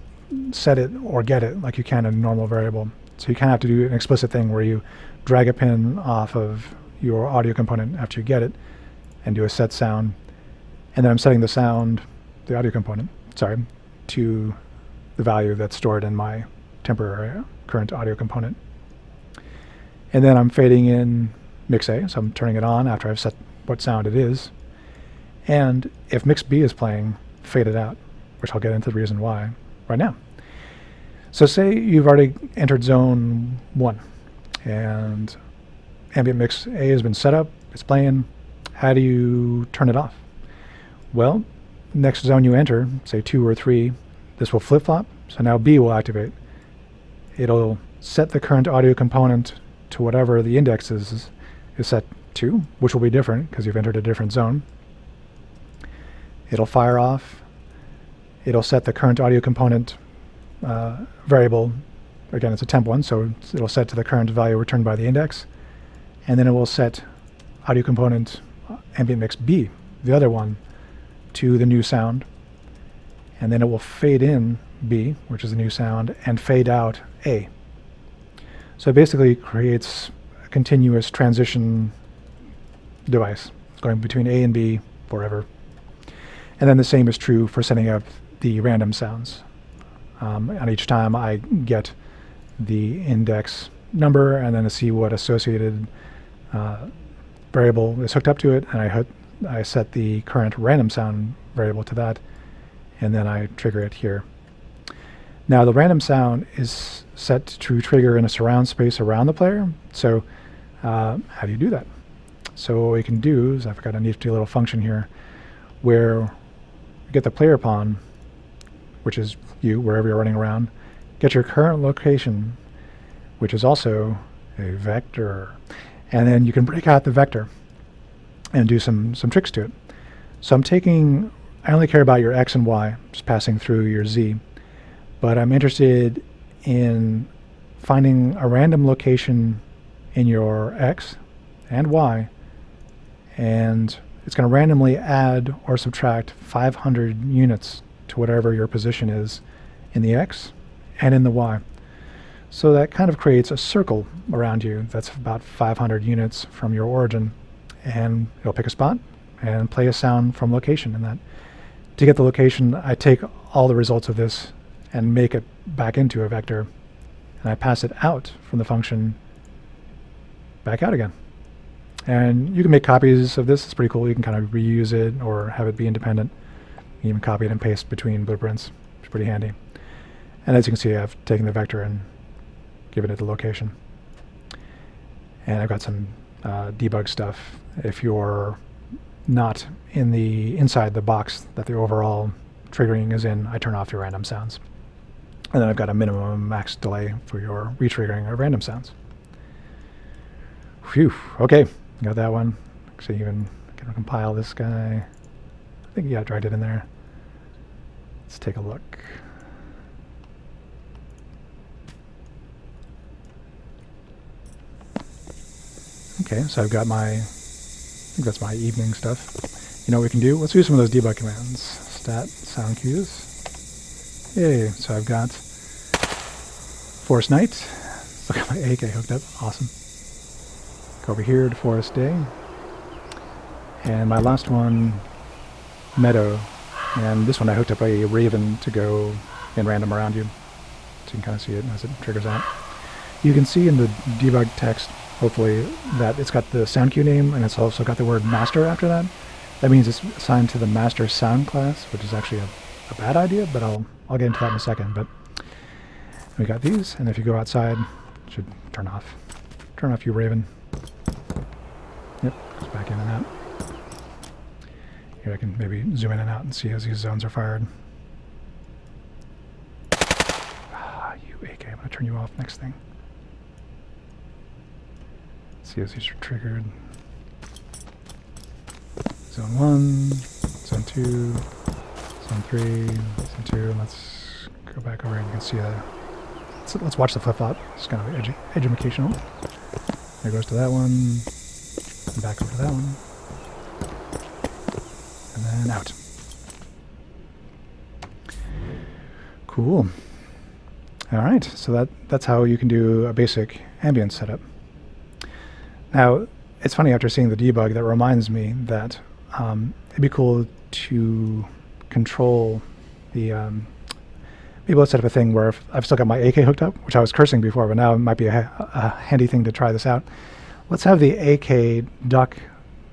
set it or get it like you can in a normal variable. So you kind of have to do an explicit thing where you drag a pin off of your audio component after you get it and do a set sound. And then I'm setting the sound, the audio component, to the value that's stored in my temporary current audio component. And then I'm fading in mix A, so I'm turning it on after I've set what sound it is. And if mix B is playing, fade it out, which I'll get into the reason why right now. So say you've already entered zone 1 and ambient mix A has been set up, it's playing. How do you turn it off? Well, next zone you enter, say 2 or 3, this will flip-flop, so now B will activate. It'll set the current audio component to whatever the index is set to, which will be different because you've entered a different zone. It'll fire off. It'll set the current audio component variable. Again, it's a temp one, so it'll set to the current value returned by the index. And then it will set audio component ambient mix B, the other one, to the new sound. And then it will fade in B, which is the new sound, and fade out A. So it basically creates a continuous transition device going between A and B forever. And then the same is true for setting up the random sounds. And each time I get the index number and then to see what associated variable is hooked up to it, and I set the current random sound variable to that, and then I trigger it here. Now the random sound is set to trigger in a surround space around the player. So how do you do that? So what we can do is I've got a nifty little function here where we get the player pawn, which is you, wherever you're running around, get your current location, which is also a vector, and then you can break out the vector and do some tricks to it. So I only care about your X and Y, just passing through your Z, but I'm interested in finding a random location in your X and Y, and it's going to randomly add or subtract 500 units to whatever your position is in the X and in the Y. So that kind of creates a circle around you that's about 500 units from your origin. And it'll pick a spot and play a sound from location in that. To get the location, I take all the results of this and make it back into a vector, and I pass it out from the function back out again. And you can make copies of this. It's pretty cool. You can kind of reuse it or have it be independent. You can even copy it and paste between blueprints. It's pretty handy. And as you can see, I've taken the vector and given it the location. And I've got some debug stuff. If you're not inside the box that the overall triggering is in, I turn off your random sounds. And then I've got a minimum and max delay for your retriggering of random sounds. Phew, okay, got that one. Actually, even can compile this guy. I think, yeah, I dragged it in there. Let's take a look. Okay, so I've got I think that's my evening stuff. You know what we can do? Let's do some of those debug commands. Stat sound cues. Yay, so I've got Forest Night. Look at my AK hooked up, awesome. Go over here to Forest Day. And my last one, Meadow. And this one I hooked up a Raven to go in random around you. So you can kind of see it as it triggers out. You can see in the debug text, hopefully, that it's got the sound cue name and it's also got the word master after that. That means it's assigned to the master sound class, which is actually a bad idea, but I'll get into that in a second. But we got these, and if you go outside, it should turn off. Turn off you Raven. Yep, goes back in and out. Here I can maybe zoom in and out and see as these zones are fired. Ah, you AK, I'm going to turn you off next thing. See as these are triggered. Zone 1, Zone 2, Zone 3, Zone 2, and let's go back over and you can see let's watch the flip-flop. It's kind of educational. There goes to that one, and back over to that one, and then out. Cool. All right, so that's how you can do a basic ambient setup. Now, it's funny, after seeing the debug, that reminds me that it'd be cool to control the maybe let's set up a thing where if I've still got my AK hooked up, which I was cursing before, but now it might be a handy thing to try this out. Let's have the AK duck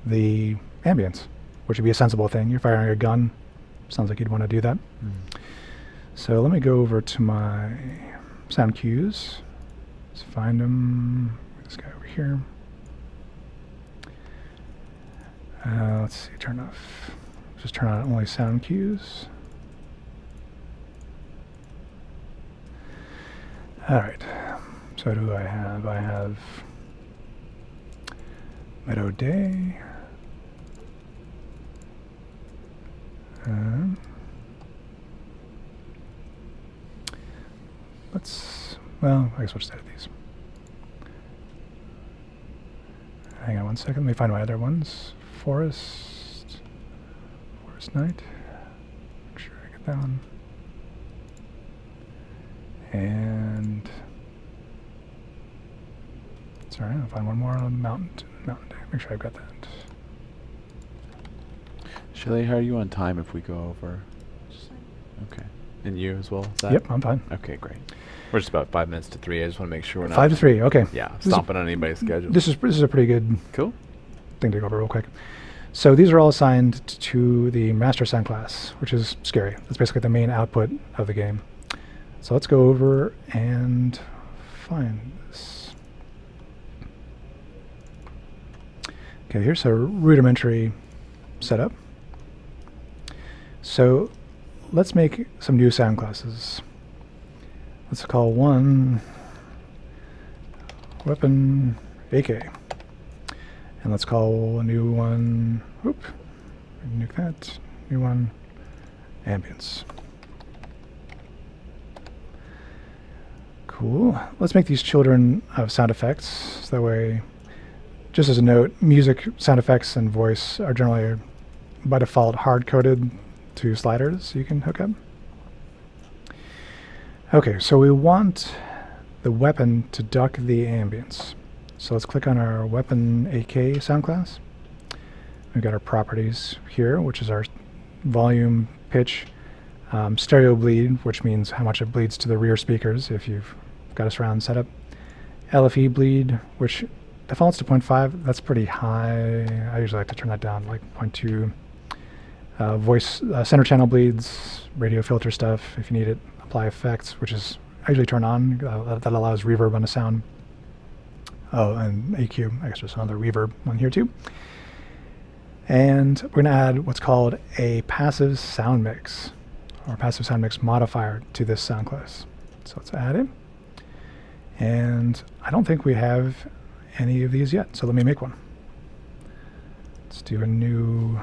the ambience, which would be a sensible thing. You're firing a gun. Sounds like you'd want to do that. So let me go over to my sound cues. Let's find them. This guy over here. Let's see, turn off. Just turn on only sound cues. Alright, so what do I have? I have Meadow Day. Well, I guess we'll just edit these. Hang on one second, let me find my other ones. Forest Night. Make sure I get that one. And sorry, I'll find one more on Mountain Day. Make sure I've got that. Shelly, how are you on time if we go over? Okay. And you as well? Zach? Yep, I'm fine. Okay, great. We're just about 5 minutes to 3. I just want to make sure we're not 5 to 3. Okay. Yeah, stomping on anybody's schedule. This is a pretty good Cool. thing to go over real quick. So these are all assigned to the master sound class, which is scary. That's basically the main output of the game. So let's go over and find this. Okay, here's a rudimentary setup. So let's make some new sound classes. Let's call one Weapon AK. And let's call a new one, nuke that, new one, Ambience. Cool. Let's make these children of sound effects. So that way, just as a note, music, sound effects, and voice are generally, by default, hard-coded to sliders you can hook up. Okay, so we want the weapon to duck the ambience. So let's click on our weapon AK sound class. We've got our properties here, which is our volume, pitch, stereo bleed, which means how much it bleeds to the rear speakers if you've got a surround setup. LFE bleed, which defaults to 0.5. That's pretty high. I usually like to turn that down, like 0.2. Voice center channel bleeds, radio filter stuff if you need it. Apply effects, which is I usually turn on. That allows reverb on the sound. Oh, and AQ. I guess there's another reverb one here too. And we're going to add what's called a passive sound mix, or passive sound mix modifier to this sound class. So let's add it. And I don't think we have any of these yet, so let me make one. Let's do a new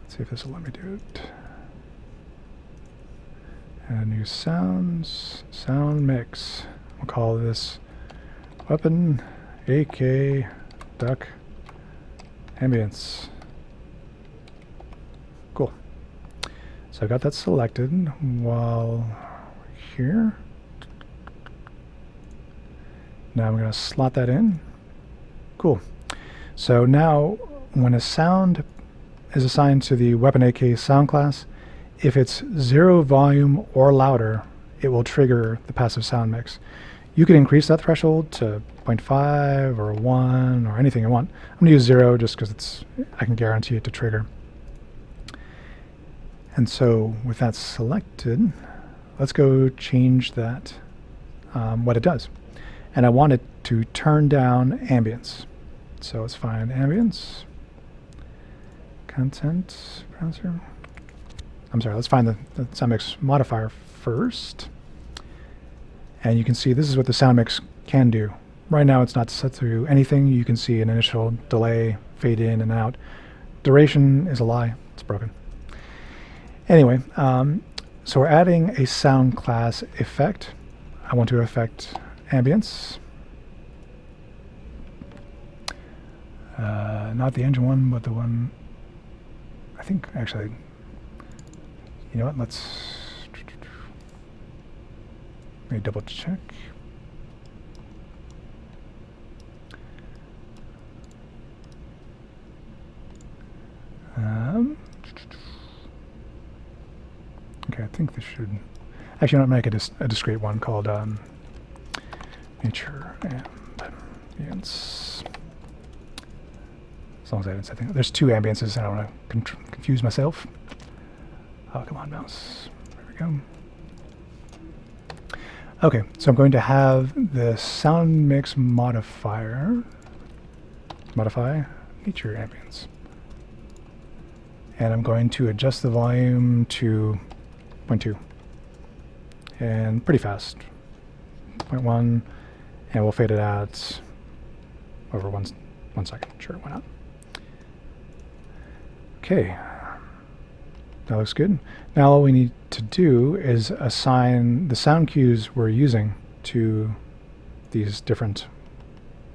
let's see if this will let me do it. Add new sound mix. We'll call this weapon AK duck ambience. Cool. So I've got that selected while here. Now I'm going to slot that in. Cool. So now when a sound is assigned to the weapon AK sound class, if it's 0 volume or louder, it will trigger the passive sound mix. You can increase that threshold to 0.5 or 1 or anything you want. I'm going to use 0 just because I can guarantee it to trigger. And so with that selected, let's go change that, what it does. And I want it to turn down ambience. So let's find ambience, content browser. I'm sorry, let's find the sound mix modifier first. And you can see this is what the sound mix can do. Right now it's not set to anything. You can see an initial delay, fade in and out. Duration is a lie, it's broken. Anyway, so we're adding a sound class effect. I want to affect ambience. Not the engine one, but the one, I think actually, you know what, let me double check. Okay, I think this should, actually not make a discrete one called nature ambience. As long as I didn't set things. There's 2 ambiences, and I don't want to confuse myself. Oh, come on, mouse. There we go. Okay, so I'm going to have the sound mix modifier modify nature ambience. And I'm going to adjust the volume to 0.2. And pretty fast. 0.1. And we'll fade it out over 1 second. Sure, why not? Okay. That looks good. Now all we need to do is assign the sound cues we're using to these different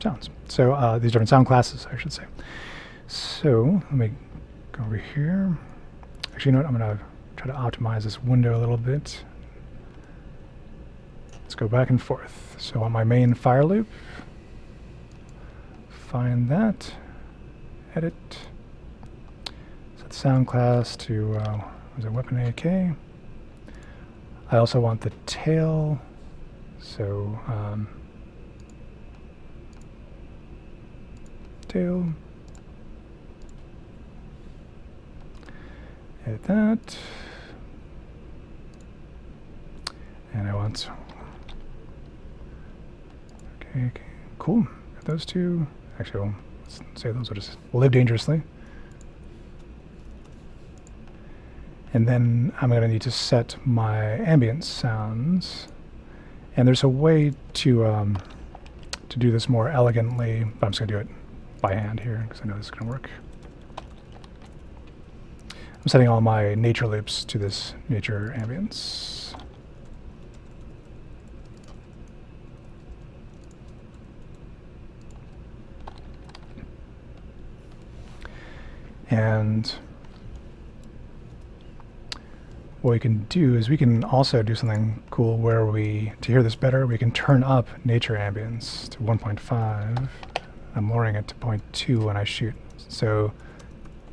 sounds. So these different sound classes, I should say. So let me go over here. Actually, you know what? I'm going to try to optimize this window a little bit. Let's go back and forth. So on my main fire loop, find that, edit, set sound class to was it weapon AK. I also want the tail, so tail, edit that, and I want, okay, cool, got those 2. Actually, well, let's say those will just live dangerously. And then I'm going to need to set my ambient sounds. And there's a way to do this more elegantly, but I'm just going to do it by hand here because I know this is going to work. I'm setting all my nature loops to this nature ambience. And what we can do is we can also do something cool where to hear this better, we can turn up nature ambience to 1.5. I'm lowering it to 0.2 when I shoot. So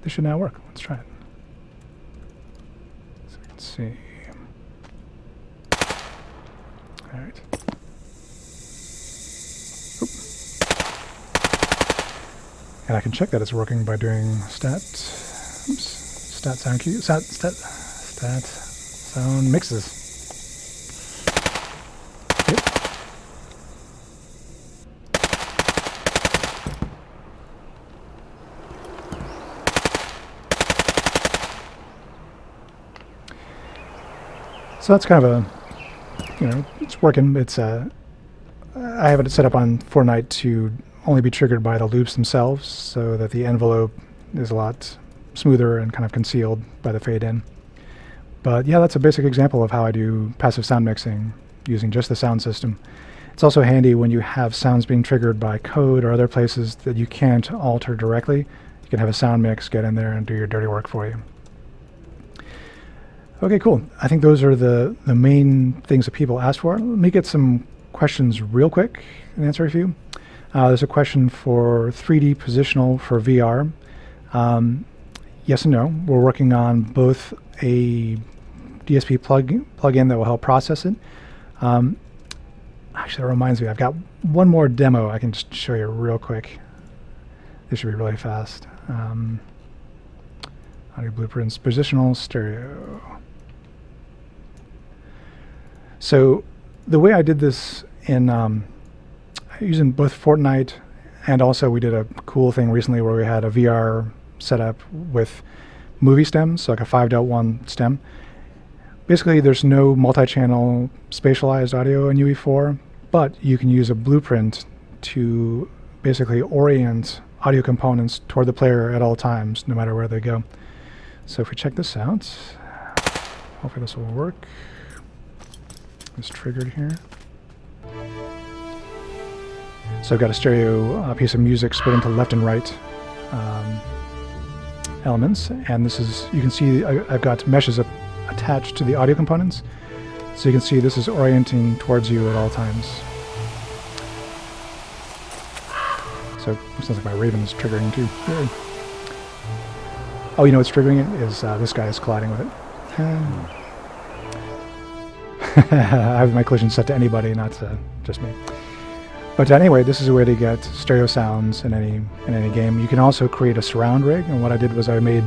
this should now work. Let's try it. So we can see. All right. Oop. And I can check that it's working by doing stat sound mixes. Yep. So that's kind of a, it's working. It's I have it set up on Fortnite to only be triggered by the loops themselves, so that the envelope is a lot smoother and kind of concealed by the fade in. But yeah, that's a basic example of how I do passive sound mixing using just the sound system. It's also handy when you have sounds being triggered by code or other places that you can't alter directly. You can have a sound mix get in there and do your dirty work for you. Okay, cool. I think those are the main things that people ask for. Let me get some questions real quick and answer a few. There's a question for 3D positional for VR. Yes and no. We're working on both a DSP plugin that will help process it. Actually, that reminds me, I've got one more demo I can just show you real quick. This should be really fast. Audio blueprints, positional stereo. So the way I did this in using both Fortnite, and also we did a cool thing recently where we had a VR setup with movie stems, so like a 5.1 stem. Basically, there's no multi-channel spatialized audio in UE4, but you can use a blueprint to basically orient audio components toward the player at all times, no matter where they go. So if we check this out, hopefully this will work. It's triggered here. So I've got a stereo piece of music split into left and right elements, and this is, you can see I've got meshes attached to the audio components, so you can see this is orienting towards you at all times. So it sounds like my Raven is triggering too. Yay. Oh, you know what's triggering it is this guy is colliding with it. I have my collision set to anybody, not just me. But anyway, this is a way to get stereo sounds in any game. You can also create a surround rig, and what I did was I made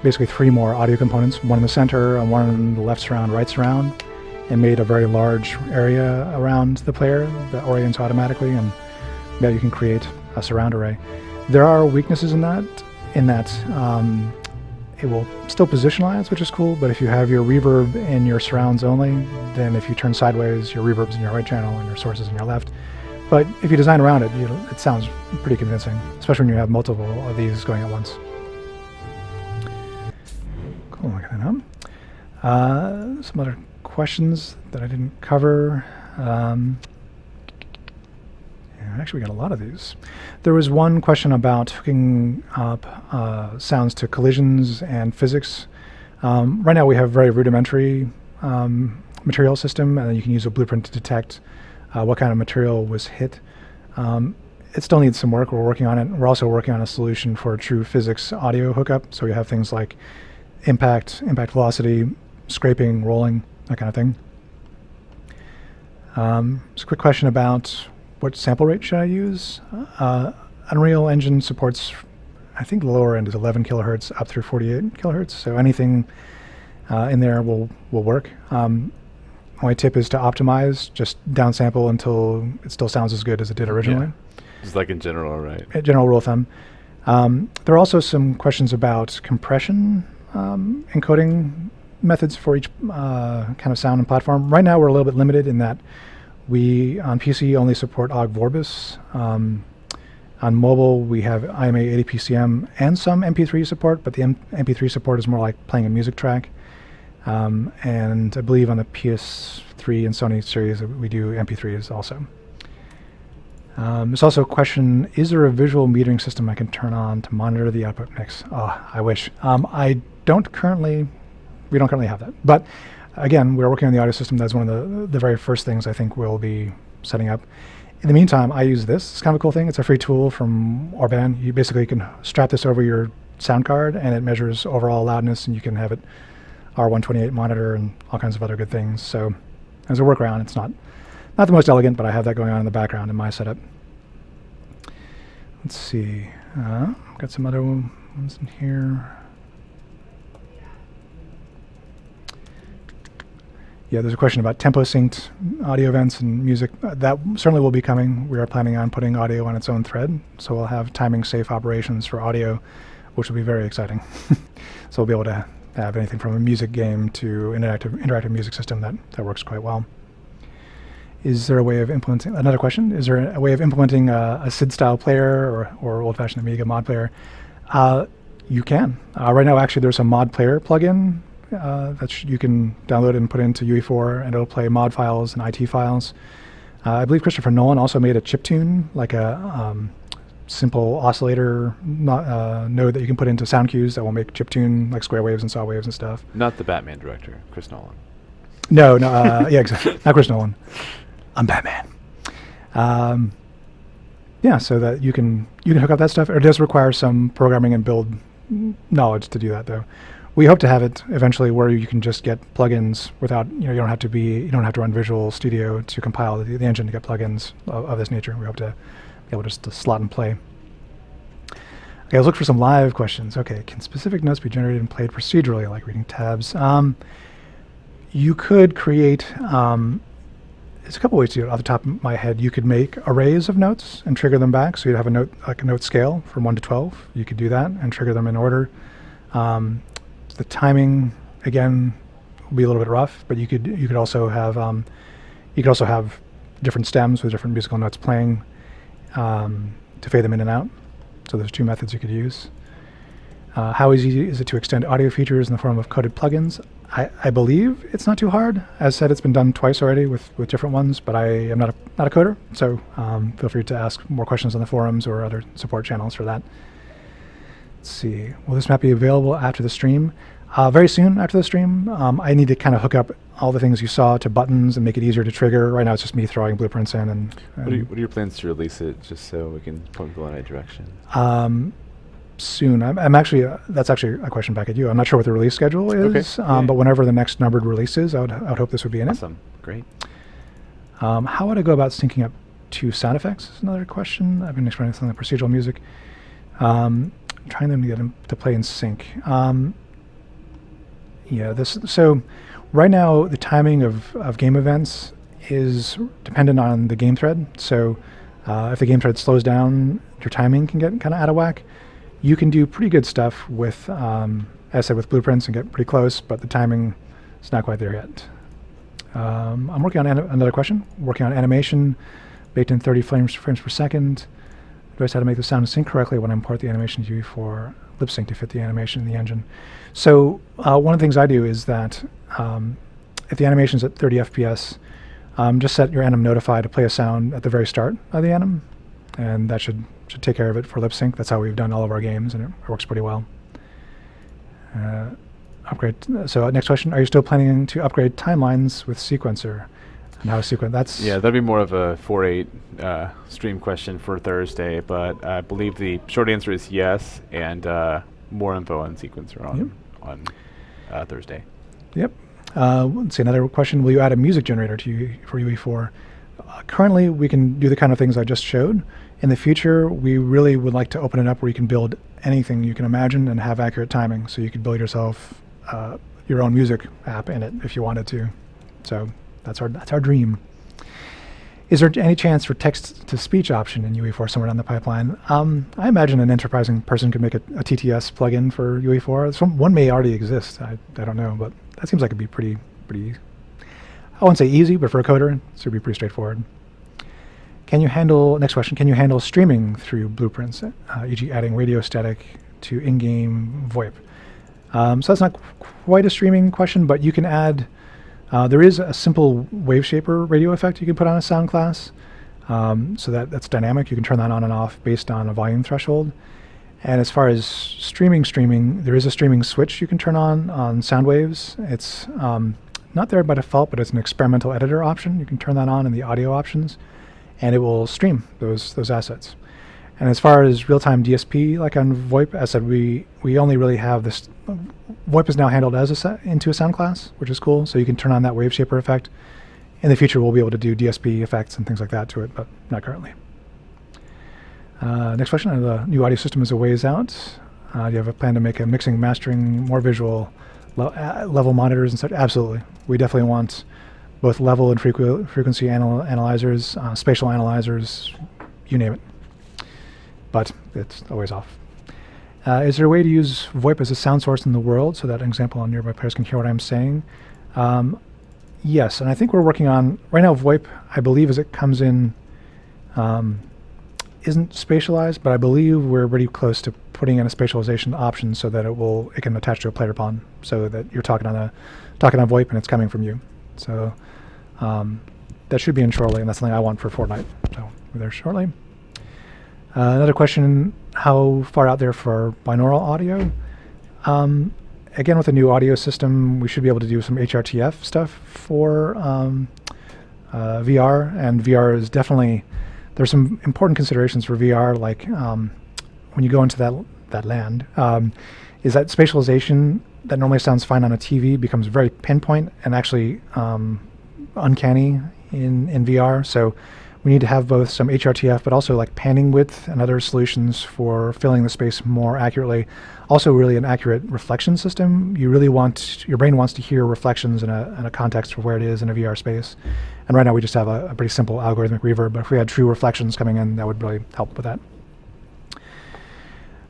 basically 3 more audio components, one in the center, and one in the left surround, right surround, and made a very large area around the player that orients automatically, and that you can create a surround array. There are weaknesses in that it will still positionalize, which is cool, but if you have your reverb in your surrounds only, then if you turn sideways, your reverb's in your right channel and your source is in your left. But if you design around it, it sounds pretty convincing, especially when you have multiple of these going at once. Cool, look at that up. Some other questions that I didn't cover. Actually, we got a lot of these. There was one question about hooking up sounds to collisions and physics. Right now we have a very rudimentary material system, and you can use a blueprint to detect what kind of material was hit. It still needs some work. We're working on it. We're also working on a solution for a true physics audio hookup. So we have things like impact velocity, scraping, rolling, that kind of thing. Just a quick question about what sample rate should I use? Unreal Engine supports, I think the lower end is 11 kilohertz up through 48 kilohertz. So anything in there will work. My tip is to optimize, just downsample until it still sounds as good as it did originally. Yeah. Just like in general, right? A general rule of thumb. There are also some questions about compression encoding methods for each kind of sound and platform. Right now we're a little bit limited in that we, on PC, only support OGG Vorbis. On mobile, we have IMA 80 PCM and some MP3 support, but the MP3 support is more like playing a music track. And I believe on the PS3 and Sony series, we do MP3s also. There's also a question, is there a visual metering system I can turn on to monitor the output mix? Oh, I wish. I don't currently we don't currently have that. But again, we're working on the audio system. That's one of the very first things I think we'll be setting up. In the meantime, I use this. It's kind of a cool thing. It's a free tool from Orban. You basically can strap this over your sound card, and it measures overall loudness, and you can have it R128 monitor and all kinds of other good things. So as a workaround, it's not the most elegant, but I have that going on in the background in my setup. Let's see. Got some other ones in here. Yeah, there's a question about tempo synced audio events and music. That certainly will be coming. We are planning on putting audio on its own thread, so we'll have timing safe operations for audio, which will be very exciting. So we'll be able to have anything from a music game to interactive music system that works quite well. Is there a way of implementing, another question, is there a way of implementing a SID-style player or old-fashioned Amiga mod player? You can. Right now, actually, there's a mod player plugin that you can download and put into UE4, and it'll play mod files and IT files. I believe Christopher Nolan also made a chiptune, like a simple oscillator node that you can put into sound cues that will make chiptune, like square waves and saw waves and stuff. Not the Batman director, Chris Nolan. No, yeah, exactly. Not Chris Nolan. I'm Batman. Yeah, so that you can hook up that stuff. It does require some programming and build knowledge to do that, though. We hope to have it eventually where you can just get plugins without, you don't have to run Visual Studio to compile the engine to get plugins of this nature. We hope to be able just to slot and play. Okay, let's look for some live questions. Okay, can specific notes be generated and played procedurally, like reading tabs? You could create, there's a couple ways to do it off the top of my head. You could make arrays of notes and trigger them back. So you'd have a note, like a note scale from 1 to 12. You could do that and trigger them in order. The timing, again, will be a little bit rough, but you could also have different stems with different musical notes playing to fade them in and out. So there's 2 methods you could use. How easy is it to extend audio features in the form of coded plugins? I believe it's not too hard. As said, it's been done twice already with different ones, but I am not a coder, so feel free to ask more questions on the forums or other support channels for that. Let's see. Will this map be available after the stream? Very soon after the stream. I need to kind of hook up all the things you saw to buttons and make it easier to trigger. Right now it's just me throwing blueprints in. And what are your plans to release it, just so we can point people in that direction? Soon. I'm actually, that's actually a question back at you. I'm not sure what the release schedule is, Okay. but whenever the next numbered release is, I would hope this would be in Awesome. Great. it. How would I go about syncing up to sound effects is another question. I've been exploring something like procedural music. Trying them to get them to play in sync. So right now the timing of game events is dependent on the game thread. So if the game thread slows down, your timing can get kind of out of whack. You can do pretty good stuff with, as I said, with blueprints and get pretty close, but the timing is not quite there yet. I'm working on another question. Working on animation, baked in 30 frames per second. Advice how to make the sound sync correctly when I import the animation to for lip sync to fit the animation in the engine. So one of the things I do is that if the animation is at 30 FPS, just set your anim notify to play a sound at the very start of the anim, and that should take care of it for lip sync. That's how we've done all of our games, and it works pretty well. Upgrade. So next question: are you still planning to upgrade timelines with sequencer? And how sequence? That's that'd be more of a 4.8 stream question for Thursday, but I believe the short answer is yes, and more info on sequencer on Thursday. Yep. Let's see, another question. Will you add a music generator for UE4? Currently, we can do the kind of things I just showed. In the future, we really would like to open it up where you can build anything you can imagine and have accurate timing. So you could build yourself your own music app in it if you wanted to. So that's our dream. Is there any chance for text-to-speech option in UE4 somewhere down the pipeline? I imagine an enterprising person could make a TTS plugin for UE4. One may already exist. I don't know, but that seems like it'd be pretty. I won't say easy, but for a coder, it should be pretty straightforward. Next question, can you handle streaming through blueprints, e.g. adding radio static to in-game VoIP? So that's not quite a streaming question, but you can add, there is a simple wave shaper radio effect you can put on a sound class. So that's dynamic. You can turn that on and off based on a volume threshold. And as far as streaming, there is a streaming switch you can turn on sound waves. It's not there by default, but it's an experimental editor option. You can turn that on in the audio options, and it will stream those assets. And as far as real-time DSP, like on VoIP, as I said, we only really have this. VoIP is now handled as into a sound class, which is cool. So you can turn on that wave shaper effect. In the future, we'll be able to do DSP effects and things like that to it, but not currently. Next question: the new audio system is a ways out. Do you have a plan to make a mixing, mastering, more visual level monitors and such? Absolutely. We definitely want both level and frequency analyzers, spatial analyzers, you name it. But it's always off. Is there a way to use VoIP as a sound source in the world so that an example on nearby players can hear what I'm saying? Yes, and I think we're working on, right now VoIP, I believe as it comes in, isn't spatialized, but I believe we're pretty close to putting in a spatialization option so that it can attach to a player pawn, so that you're talking on VoIP and it's coming from you. So that should be in shortly, and that's something I want for Fortnite. So we're there shortly. Another question: how far out there for binaural audio? Again, with the new audio system, we should be able to do some HRTF stuff for VR, and VR is definitely, there's some important considerations for VR, like when you go into that land, is that spatialization that normally sounds fine on a TV becomes very pinpoint and actually uncanny in VR. So we need to have both some HRTF, but also like panning width and other solutions for filling the space more accurately. Also, really an accurate reflection system. Your brain wants to hear reflections in a context of where it is in a VR space. And right now we just have a pretty simple algorithmic reverb, but if we had true reflections coming in, that would really help with that.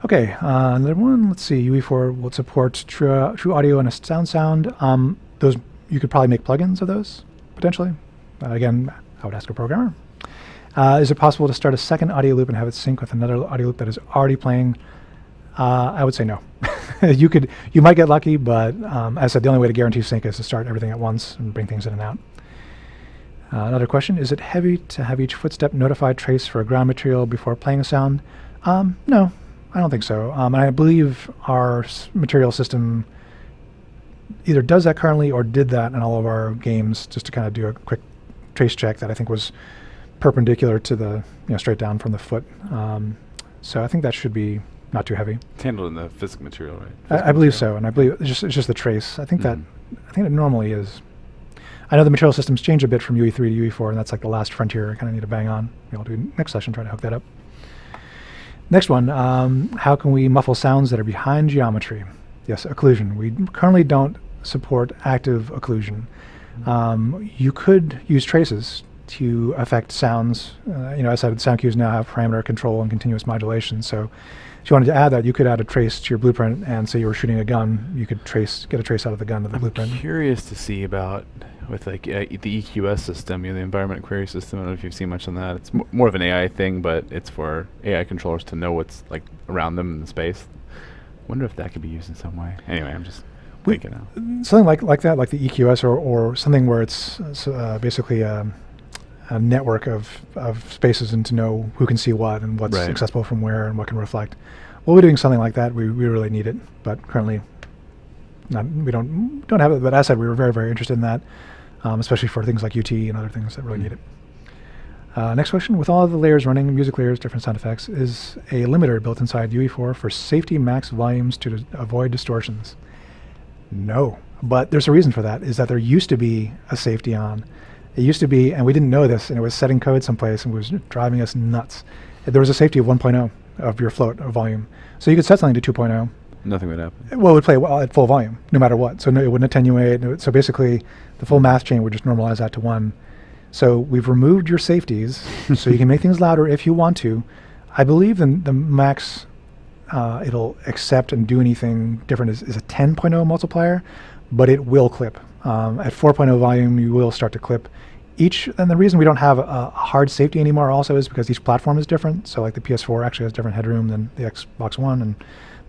Okay, another one. Let's see. UE4 will support true audio and a sound. Those, you could probably make plugins of those potentially. Again, I would ask a programmer. Is it possible to start a second audio loop and have it sync with another audio loop that is already playing? I would say no. You might get lucky, but as I said, the only way to guarantee sync is to start everything at once and bring things in and out. Another question: is it heavy to have each footstep notify trace for a ground material before playing a sound? No, I don't think so. And I believe our material system either does that currently or did that in all of our games, just to kind of do a quick trace check that I think was perpendicular to the, straight down from the foot. So I think that should be not too heavy. It's handled in the physical material, right? I believe so, and I believe it's just the trace. I think it normally is. I know the material systems change a bit from UE3 to UE4, and that's like the last frontier I kind of need to bang on. We'll do next session, try to hook that up. Next one, how can we muffle sounds that are behind geometry? Yes, occlusion. We currently don't support active occlusion. You could use traces to affect sounds. As I said, sound cues now have parameter control and continuous modulation. So if you wanted to add that, you could add a trace to your blueprint, and say you were shooting a gun, you could get a trace out of the gun to the blueprint. I'm curious to see about with like the EQS system, the environment query system. I don't know if you've seen much on that. It's more of an AI thing, but it's for AI controllers to know what's like around them in the space. Wonder if that could be used in some way. Anyway, I'm just thinking now. Something like that, like the EQS or something where it's basically a network of spaces, and to know who can see what and what's accessible from where and what can reflect. We'll be doing something like that. We really need it, but currently we don't have it. But as I said, we were very, very interested in that, especially for things like UT and other things that really need it. Next question: with all of the layers running, music layers, different sound effects, is a limiter built inside UE4 for safety max volumes to avoid distortions? No, but there's a reason for that. Is that there used to be a safety on. It used to be, and we didn't know this, and it was setting code someplace and was driving us nuts. There was a safety of 1.0 of your float or volume. So you could set something to 2.0. Nothing would happen. Well, it would play at full volume, no matter what. So it wouldn't attenuate. So basically, the full math chain would just normalize that to 1. So we've removed your safeties, so you can make things louder if you want to. I believe the max it'll accept and do anything different is a 10.0 multiplier, but it will clip. At 4.0 volume, you will start to clip. And the reason we don't have a hard safety anymore also is because each platform is different. So like the PS4 actually has different headroom than the Xbox One and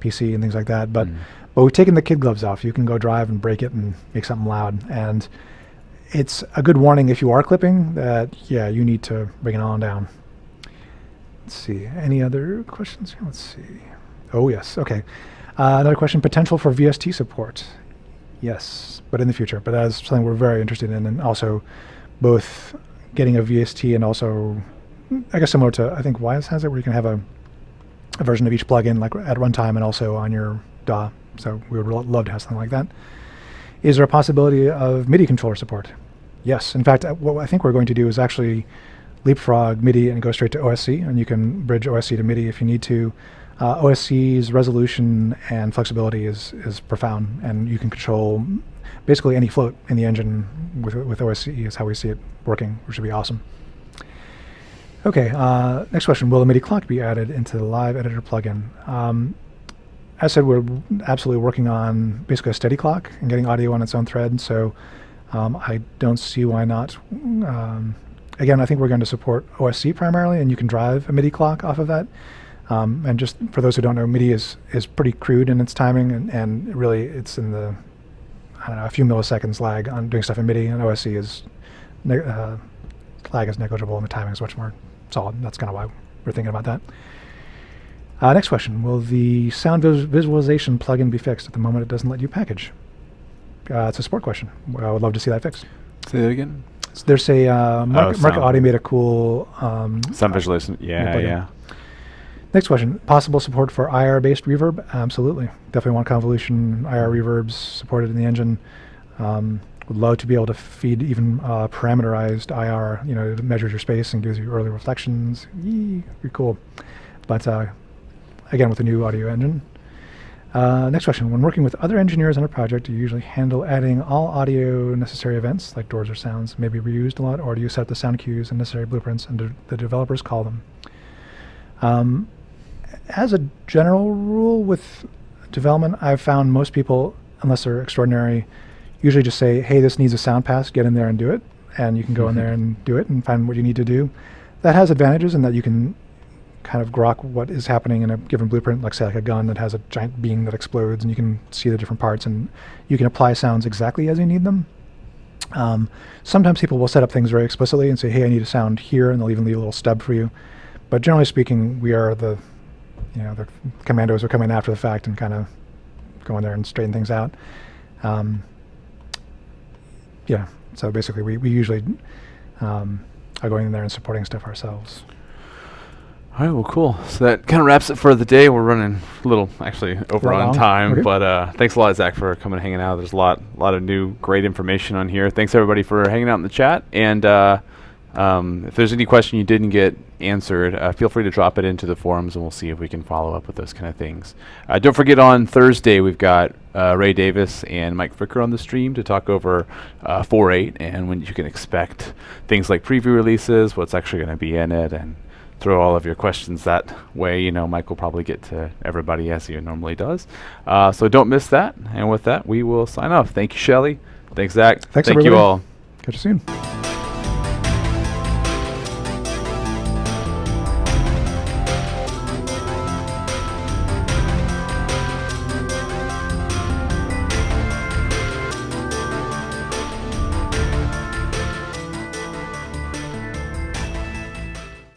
PC and things like that. But we've taken the kid gloves off. You can go drive and break it and make something loud. And it's a good warning if you are clipping that, yeah, you need to bring it on down. Let's see. Any other questions here? Let's see. Oh, yes. Okay. Another question, potential for VST support. Yes, but in the future. But that is something we're very interested in, and also both getting a VST and also, I guess similar to, I think Wise has it, where you can have a version of each plugin like at runtime and also on your DAW. So we would love to have something like that. Is there a possibility of MIDI controller support? Yes. In fact, what I think we're going to do is actually leapfrog MIDI and go straight to OSC, and you can bridge OSC to MIDI if you need to. OSC's resolution and flexibility is profound, and you can control basically any float in the engine with OSC is how we see it working, which would be awesome. Okay, next question. Will a MIDI clock be added into the Live Editor plugin? As I said, we're absolutely working on basically a steady clock and getting audio on its own thread, so I don't see why not. Again, I think we're going to support OSC primarily, and you can drive a MIDI clock off of that. And just for those who don't know, MIDI is pretty crude in its timing, and really it's in the, I don't know, a few milliseconds lag on doing stuff in MIDI, and OSC is, lag is negligible and the timing is much more solid. That's kind of why we're thinking about that. Next question, will the sound visualization plugin be fixed? At the moment it doesn't let you package. It's a support question. I would love to see that fixed. Say that again? There's a, Market Audio made a cool sound visualization, yeah. Next question, possible support for IR-based reverb? Absolutely. Definitely want convolution IR reverbs supported in the engine. Would love to be able to feed even parameterized IR, it measures your space and gives you early reflections. Pretty cool. But again, with the new audio engine. Next question, when working with other engineers on a project, do you usually handle adding all audio necessary events, like doors or sounds, maybe reused a lot, or do you set the sound cues and necessary blueprints and the developers call them? As a general rule with development, I've found most people, unless they're extraordinary, usually just say, hey, this needs a sound pass, get in there and do it. And you can go in there and do it and find what you need to do. That has advantages in that you can kind of grok what is happening in a given blueprint, like say like a gun that has a giant beam that explodes, and you can see the different parts, and you can apply sounds exactly as you need them. Sometimes people will set up things very explicitly and say, hey, I need a sound here, and they'll even leave a little stub for you. But generally speaking, we are the commandos are coming after the fact and kind of go in there and straighten things out. So basically we usually are going in there and supporting stuff ourselves. All right, well, cool. So that kind of wraps it for the day. We're running a little, actually, over on time. Okay. But thanks a lot, Zach, for coming and hanging out. There's a lot of new, great information on here. Thanks, everybody, for hanging out in the chat. And if there's any question you didn't get answered, feel free to drop it into the forums, and we'll see if we can follow up with those kind of things. Don't forget, on Thursday, we've got Ray Davis and Mike Fricker on the stream to talk over 4.8 and when you can expect things like preview releases, what's actually going to be in it, and throw all of your questions that way. Mike will probably get to everybody as he normally does. So don't miss that. And with that, we will sign off. Thank you, Shelly. Thanks, Zach. Thank you all. Catch you soon.